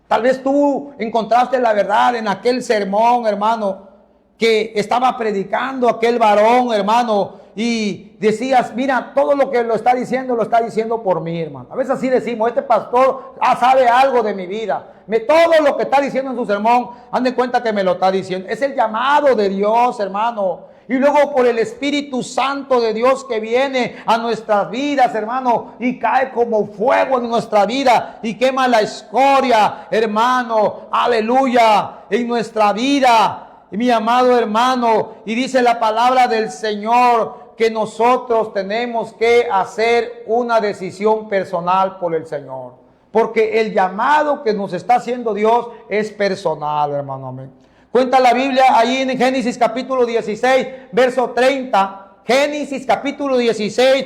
Tal vez tú encontraste la verdad en aquel sermón, hermano, que estaba predicando aquel varón, hermano, y decías, mira, todo lo que lo está diciendo por mí, hermano. A veces así decimos, este pastor sabe algo de mi vida. Todo lo que está diciendo en su sermón, ande cuenta que me lo está diciendo. Es el llamado de Dios, hermano. Y luego por el Espíritu Santo de Dios que viene a nuestras vidas, hermano, y cae como fuego en nuestra vida y quema la escoria, hermano, aleluya, en nuestra vida, mi amado hermano. Y dice la palabra del Señor que nosotros tenemos que hacer una decisión personal por el Señor, porque el llamado que nos está haciendo Dios es personal, hermano, amén. Cuenta la Biblia ahí en Génesis capítulo 16, verso 30. Génesis capítulo 16,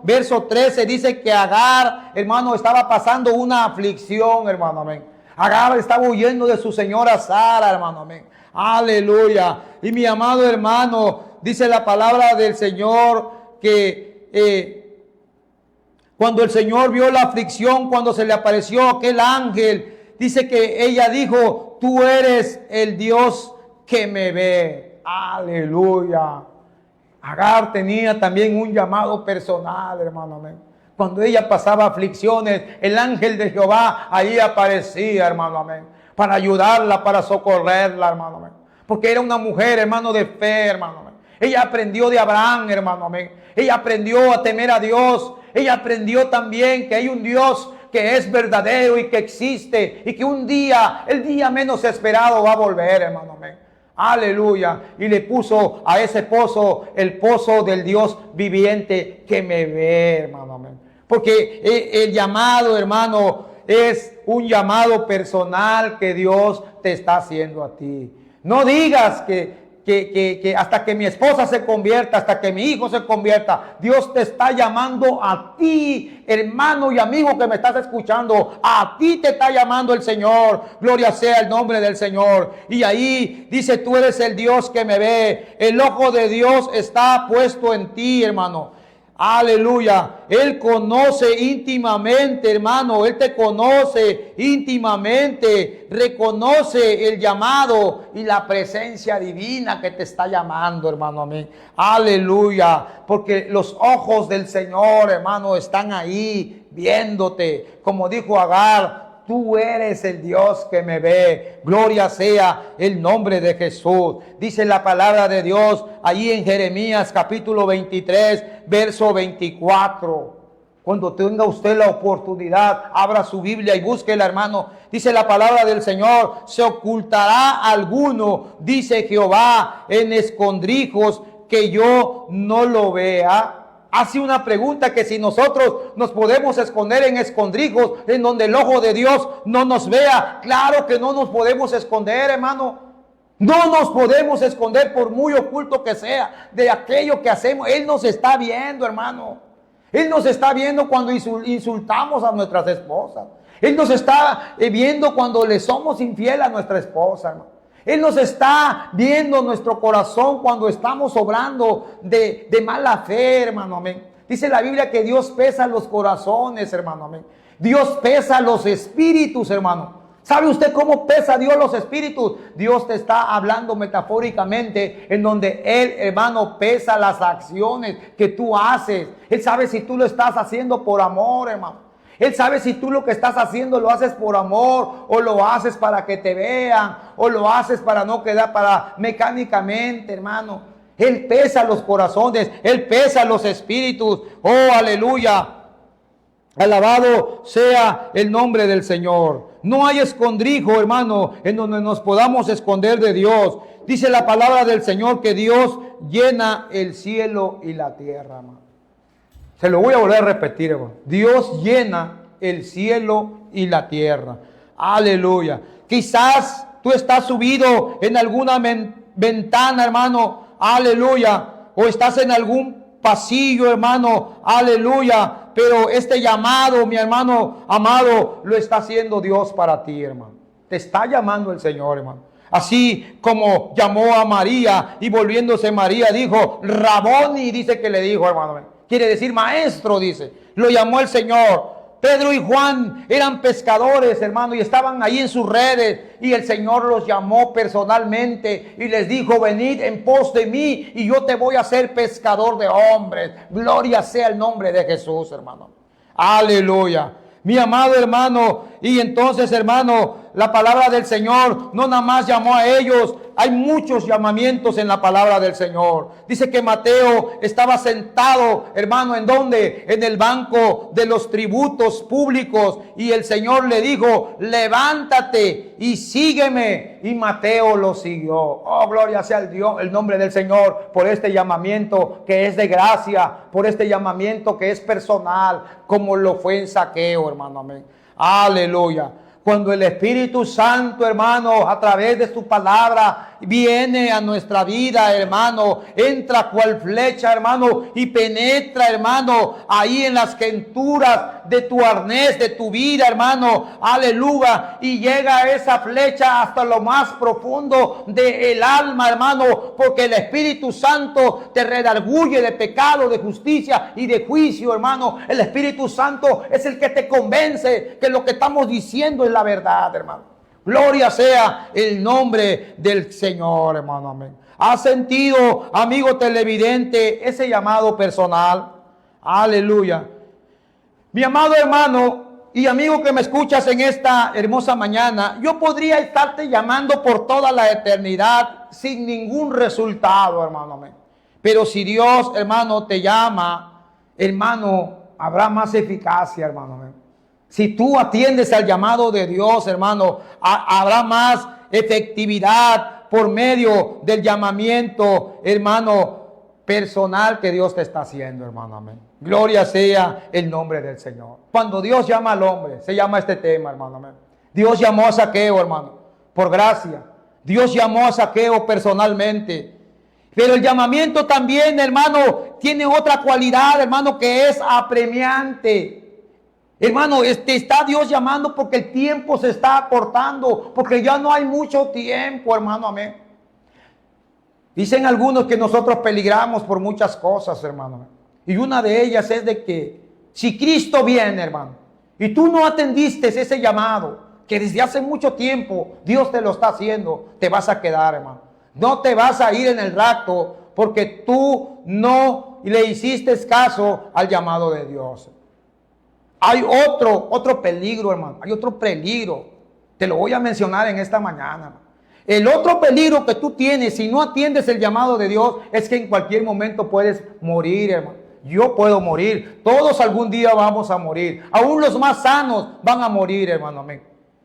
verso 13, dice que Agar, hermano, estaba pasando una aflicción, hermano, amén. Agar estaba huyendo de su señora Sara, hermano, amén. Aleluya. Y mi amado hermano, dice la palabra del Señor que cuando el Señor vio la aflicción, cuando se le apareció aquel ángel, dice que ella dijo, tú eres el Dios que me ve. Aleluya. Agar tenía también un llamado personal, hermano, amén. Cuando ella pasaba aflicciones, el ángel de Jehová ahí aparecía, hermano, amén, para ayudarla, para socorrerla, hermano, amén. Porque era una mujer, hermano, de fe, hermano, amén. Ella aprendió de Abraham, hermano, amén. Ella aprendió a temer a Dios. Ella aprendió también que hay un Dios que es verdadero y que existe y que un día, el día menos esperado, va a volver, hermano, amén. Aleluya. Y le puso a ese pozo el pozo del Dios viviente que me ve, hermano, amén. Porque el llamado, hermano, es un llamado personal que Dios te está haciendo a ti. No digas que hasta que mi esposa se convierta, hasta que mi hijo se convierta. Dios te está llamando a ti, hermano y amigo que me estás escuchando. A ti te está llamando el Señor. Gloria sea el nombre del Señor. Y ahí dice, tú eres el Dios que me ve. El ojo de Dios está puesto en ti, hermano. Aleluya. Él conoce íntimamente, hermano. Él te conoce íntimamente. Reconoce el llamado y la presencia divina que te está llamando, hermano. Amén. Aleluya. Porque los ojos del Señor, hermano, están ahí viéndote. Como dijo Agar, tú eres el Dios que me ve. Gloria sea el nombre de Jesús. Dice la palabra de Dios allí en Jeremías capítulo 23, verso 24. Cuando tenga usted la oportunidad, abra su Biblia y búsquela, hermano. Dice la palabra del Señor, se ocultará alguno, dice Jehová, en escondrijos que yo no lo vea. Hace una pregunta que si nosotros nos podemos esconder en escondrijos en donde el ojo de Dios no nos vea. Claro que no nos podemos esconder, hermano. No nos podemos esconder por muy oculto que sea de aquello que hacemos. Él nos está viendo, hermano. Él nos está viendo cuando insultamos a nuestras esposas. Él nos está viendo cuando le somos infiel a nuestra esposa, hermano. Él nos está viendo nuestro corazón cuando estamos obrando de mala fe, hermano, amén. Dice la Biblia que Dios pesa los corazones, hermano, amén. Dios pesa los espíritus, hermano. ¿Sabe usted cómo pesa Dios los espíritus? Dios te está hablando metafóricamente en donde Él, hermano, pesa las acciones que tú haces. Él sabe si tú lo estás haciendo por amor, hermano. Él sabe si tú lo que estás haciendo lo haces por amor o lo haces para que te vean o lo haces para no quedar para mecánicamente, hermano. Él pesa los corazones, Él pesa los espíritus. Oh, aleluya. Alabado sea el nombre del Señor. No hay escondrijo, hermano, en donde nos podamos esconder de Dios. Dice la palabra del Señor que Dios llena el cielo y la tierra, hermano. Se lo voy a volver a repetir, hermano. Dios llena el cielo y la tierra. Aleluya. Quizás tú estás subido en alguna ventana, hermano. Aleluya. O estás en algún pasillo, hermano. Aleluya. Pero este llamado, mi hermano amado, lo está haciendo Dios para ti, hermano. Te está llamando el Señor, hermano. Así como llamó a María y volviéndose María dijo, Raboni, dice que le dijo, hermano. Quiere decir maestro, dice. Lo llamó el Señor. Pedro y Juan eran pescadores, hermano, y estaban ahí en sus redes. Y el Señor los llamó personalmente y les dijo: venid en pos de mí y yo te voy a hacer pescador de hombres. Gloria sea el nombre de Jesús, hermano. Aleluya. Mi amado hermano, y entonces, hermano, la palabra del Señor no nada más llamó a ellos. Hay muchos llamamientos en la palabra del Señor. Dice que Mateo estaba sentado, hermano, ¿en dónde? En el banco de los tributos públicos. Y el Señor le dijo: levántate y sígueme. Y Mateo lo siguió. Oh, gloria sea el nombre del Señor por este llamamiento que es de gracia, por este llamamiento que es personal, como lo fue en Zaqueo, hermano. Amén. Aleluya. Cuando el Espíritu Santo, hermano, a través de su palabra viene a nuestra vida, hermano, entra cual flecha, hermano, y penetra, hermano, ahí en las quenturas de tu arnés, de tu vida, hermano, aleluya, y llega esa flecha hasta lo más profundo del alma, hermano, porque el Espíritu Santo te redarguye de pecado, de justicia y de juicio, hermano. El Espíritu Santo es el que te convence que lo que estamos diciendo es la verdad, hermano. Gloria sea el nombre del Señor, hermano. Amén. ¿Has sentido, amigo televidente, ese llamado personal? Aleluya. Mi amado hermano y amigo que me escuchas en esta hermosa mañana, yo podría estarte llamando por toda la eternidad sin ningún resultado, hermano. Amén. Pero si Dios, hermano, te llama, hermano, habrá más eficacia, hermano. Amén. Si tú atiendes al llamado de Dios, hermano, habrá más efectividad por medio del llamamiento, hermano, personal que Dios te está haciendo, hermano. Amén. Gloria sea el nombre del Señor. Cuando Dios llama al hombre, se llama este tema, hermano. Amén. Dios llamó a Zaqueo, hermano, por gracia. Dios llamó a Zaqueo personalmente. Pero el llamamiento también, hermano, tiene otra cualidad, hermano, que es apremiante. Hermano, está Dios llamando porque el tiempo se está acortando, porque ya no hay mucho tiempo, hermano. Amén. Dicen algunos que nosotros peligramos por muchas cosas, hermano. Y una de ellas es de que si Cristo viene, hermano, y tú no atendiste ese llamado, que desde hace mucho tiempo Dios te lo está haciendo, te vas a quedar, hermano. No te vas a ir en el rapto porque tú no le hiciste caso al llamado de Dios. Hay otro peligro, hermano. Hay otro peligro. Te lo voy a mencionar en esta mañana. El otro peligro que tú tienes si no atiendes el llamado de Dios es que en cualquier momento puedes morir, hermano. Yo puedo morir. Todos algún día vamos a morir. Aún los más sanos van a morir, hermano. Amén.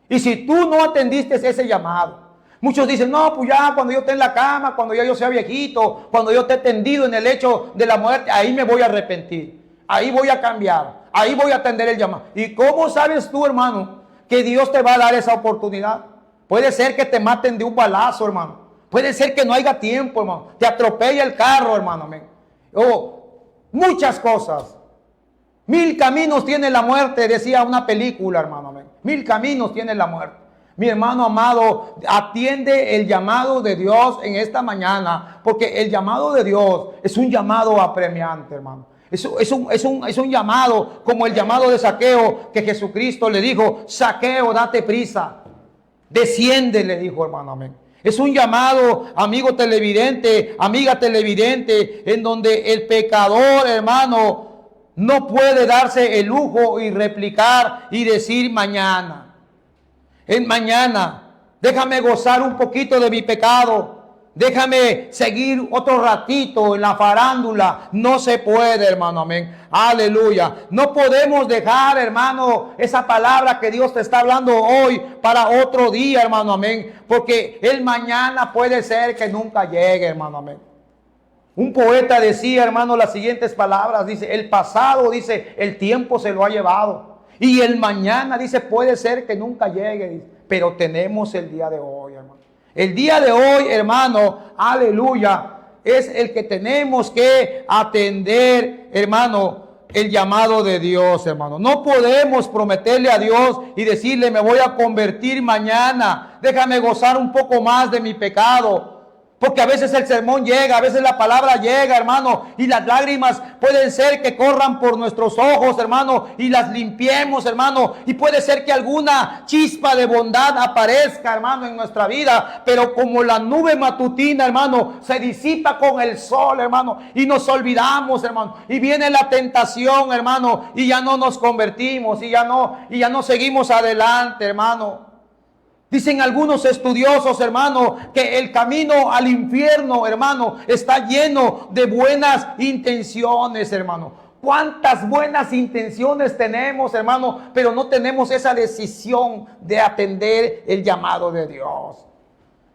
Y si tú no atendiste ese llamado, muchos dicen: no, pues ya cuando yo esté en la cama, cuando ya yo sea viejito, cuando yo esté tendido en el lecho de la muerte, ahí me voy a arrepentir. Ahí voy a cambiar. Ahí voy a atender el llamado. ¿Y cómo sabes tú, hermano, que Dios te va a dar esa oportunidad? Puede ser que te maten de un balazo, hermano. Puede ser que no haya tiempo, hermano. Te atropella el carro, hermano. Amén. Muchas cosas. 1000 caminos tiene la muerte, decía una película, hermano. Amén. 1000 caminos tiene la muerte. Mi hermano amado, atiende el llamado de Dios en esta mañana, porque el llamado de Dios es un llamado apremiante, hermano. Es un llamado como el llamado de Zaqueo, que Jesucristo le dijo: Zaqueo, date prisa, desciende, le dijo, hermano. Amén. Es un llamado, amigo televidente, amiga televidente, en donde el pecador, hermano, no puede darse el lujo y replicar y decir mañana. En mañana, déjame gozar un poquito de mi pecado. Déjame seguir otro ratito en la farándula. No se puede, hermano. Amén. Aleluya. No podemos dejar, hermano, esa palabra que Dios te está hablando hoy para otro día, hermano. Amén. Porque el mañana puede ser que nunca llegue, hermano. Amén. Un poeta decía, hermano, las siguientes palabras. Dice: el pasado, dice, el tiempo se lo ha llevado. Y el mañana, dice, puede ser que nunca llegue. Dice, pero tenemos el día de hoy, hermano. El día de hoy, hermano, aleluya, es el que tenemos que atender, hermano, el llamado de Dios, hermano. No podemos prometerle a Dios y decirle: me voy a convertir mañana, déjame gozar un poco más de mi pecado. Porque a veces el sermón llega, a veces la palabra llega, hermano, y las lágrimas pueden ser que corran por nuestros ojos, hermano, y las limpiemos, hermano, y puede ser que alguna chispa de bondad aparezca, hermano, en nuestra vida, pero como la nube matutina, hermano, se disipa con el sol, hermano, y nos olvidamos, hermano, y viene la tentación, hermano, y ya no nos convertimos, y ya no seguimos adelante, hermano. Dicen algunos estudiosos, hermano, que el camino al infierno, hermano, está lleno de buenas intenciones, hermano. ¿Cuántas buenas intenciones tenemos, hermano? Pero no tenemos esa decisión de atender el llamado de Dios.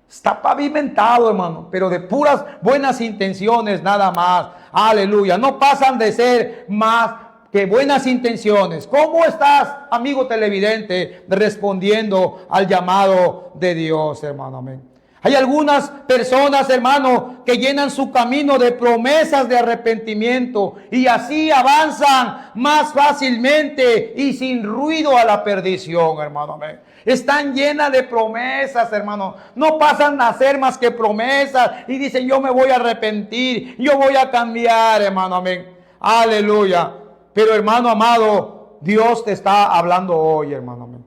Está pavimentado, hermano, pero de puras buenas intenciones nada más. Aleluya. No pasan de ser más que buenas intenciones. ¿Cómo estás, amigo televidente, respondiendo al llamado de Dios, hermano? Amén. Hay algunas personas, hermano, que llenan su camino de promesas de arrepentimiento y así avanzan más fácilmente y sin ruido a la perdición, hermano. Amén. Están llenas de promesas, hermano. No pasan a ser más que promesas y dicen: yo me voy a arrepentir, yo voy a cambiar, hermano. Amén. Aleluya. Pero, hermano amado, Dios te está hablando hoy, hermano. Amén.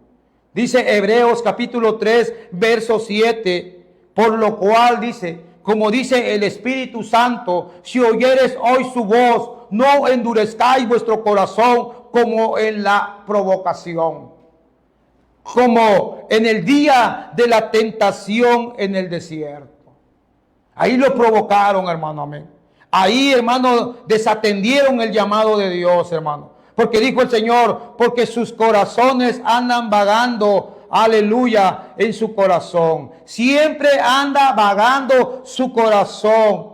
Dice Hebreos capítulo 3, verso 7. Por lo cual dice, como dice el Espíritu Santo: si oyeres hoy su voz, no endurezcáis vuestro corazón como en la provocación, como en el día de la tentación en el desierto. Ahí lo provocaron, hermano. Amén. Ahí, hermano, desatendieron el llamado de Dios, hermano. Porque dijo el Señor: porque sus corazones andan vagando, aleluya, en su corazón. Siempre anda vagando su corazón.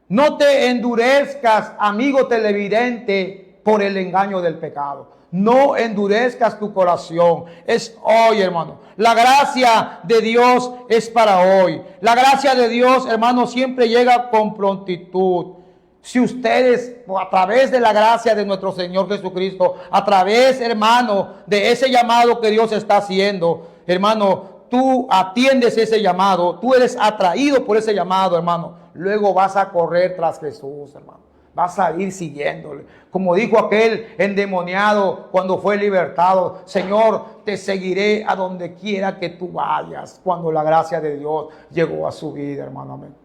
No te endurezcas, amigo televidente, por el engaño del pecado. No endurezcas tu corazón. Es hoy, hermano. La gracia de Dios es para hoy. La gracia de Dios, hermano, siempre llega con prontitud. Si ustedes, a través de la gracia de nuestro Señor Jesucristo, a través, hermano, de ese llamado que Dios está haciendo, hermano, tú atiendes ese llamado, tú eres atraído por ese llamado, hermano, luego vas a correr tras Jesús, hermano. Vas a ir siguiéndole. Como dijo aquel endemoniado cuando fue libertado: Señor, te seguiré a donde quiera que tú vayas. Cuando la gracia de Dios llegó a su vida, hermano. Amén.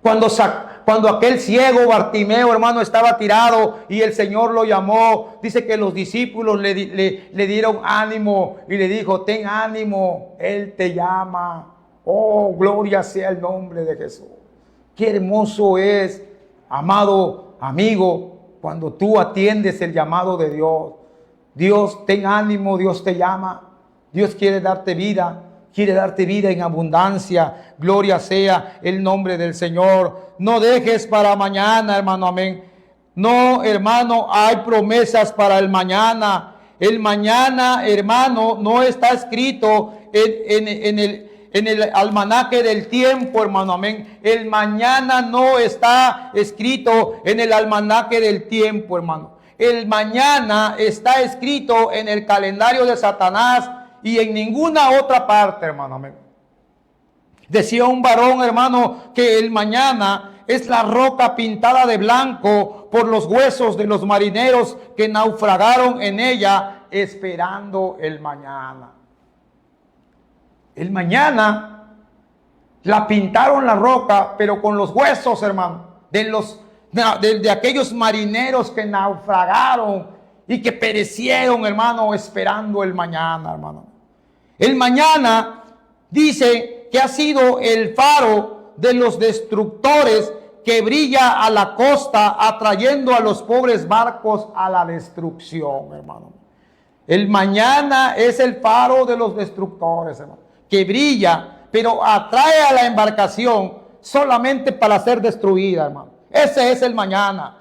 Cuando aquel ciego Bartimeo, hermano, estaba tirado y el Señor lo llamó, dice que los discípulos le dieron ánimo y le dijo: ten ánimo, Él te llama. Oh, gloria sea el nombre de Jesús. Qué hermoso es, amado amigo, cuando tú atiendes el llamado de Dios. Dios, ten ánimo, Dios te llama. Dios quiere darte vida en abundancia. Gloria sea el nombre del Señor. No dejes para mañana, hermano. Amén. No, hermano, hay promesas para el mañana. El mañana, hermano, no está escrito en el almanaque del tiempo, hermano. Amén. El mañana no está escrito en el almanaque del tiempo, hermano. El mañana está escrito en el calendario de Satanás y en ninguna otra parte, hermano. Amén. Decía un varón, hermano, que el mañana es la roca pintada de blanco por los huesos de los marineros que naufragaron en ella esperando el mañana. El mañana la pintaron la roca, pero con los huesos, hermano, de aquellos marineros que naufragaron y que perecieron, hermano, esperando el mañana, hermano. El mañana dice que ha sido el faro de los destructores que brilla a la costa, atrayendo a los pobres barcos a la destrucción, hermano. El mañana es el faro de los destructores, hermano, que brilla, pero atrae a la embarcación solamente para ser destruida, hermano. Ese es el mañana.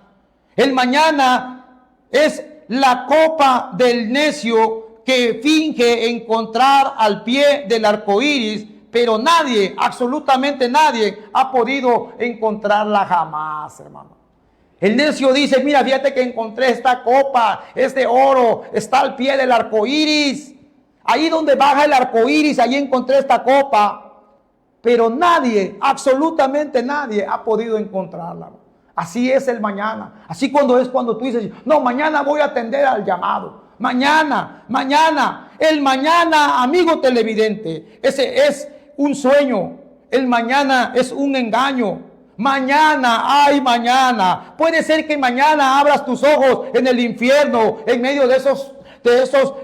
El mañana es la copa del necio que finge encontrar al pie del arco iris, pero nadie, absolutamente nadie, ha podido encontrarla jamás, hermano. El necio dice: mira, fíjate que encontré esta copa, es de oro, está al pie del arco iris. Ahí donde baja el arco iris, ahí encontré esta copa. pero nadie, absolutamente nadie ha podido encontrarla. Así es el mañana. Así cuando tú dices, no, mañana voy a atender al llamado. Mañana, el mañana, amigo televidente, ese es un sueño. El mañana es un engaño. Mañana, ay, mañana. Puede ser que mañana abras tus ojos en el infierno, en medio de esos,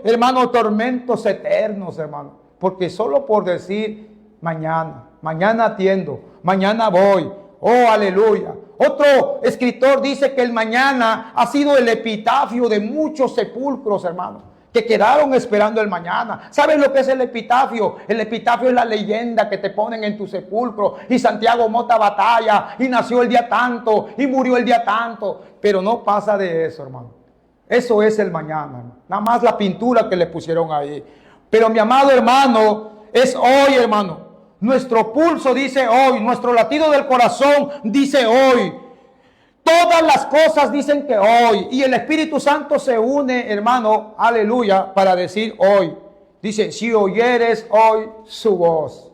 hermanos, tormentos eternos, hermano. Porque solo por decir mañana atiendo, mañana voy. Oh, aleluya. Otro escritor dice que el mañana ha sido el epitafio de muchos sepulcros, hermano, que quedaron esperando el mañana. ¿Sabes lo que es el epitafio? El epitafio es la leyenda que te ponen en tu sepulcro. Y Santiago Mota Batalla, y nació el día tanto, y murió el día tanto. Pero no pasa de eso, hermano. Eso es el mañana, hermano. Nada más la pintura que le pusieron ahí. Pero mi amado hermano, es hoy, hermano. Nuestro pulso dice hoy, nuestro latido del corazón dice hoy. Todas las cosas dicen que hoy. Y el Espíritu Santo se une, hermano, aleluya, para decir hoy. Dice, si oyeres hoy su voz,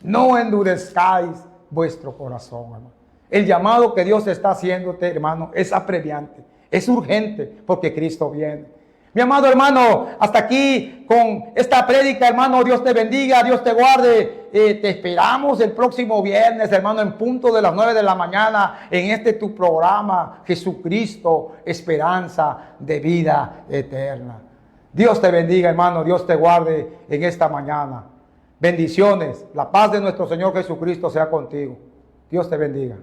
no endurezcáis vuestro corazón, hermano. El llamado que Dios está haciéndote, hermano, es apremiante, es urgente, porque Cristo viene. Mi amado hermano, hasta aquí con esta prédica, hermano, Dios te bendiga, Dios te guarde. Te esperamos el próximo viernes, hermano, en punto de las 9 de la mañana, en tu programa, Jesucristo, esperanza de vida eterna. Dios te bendiga, hermano, Dios te guarde en esta mañana. Bendiciones, la paz de nuestro Señor Jesucristo sea contigo. Dios te bendiga.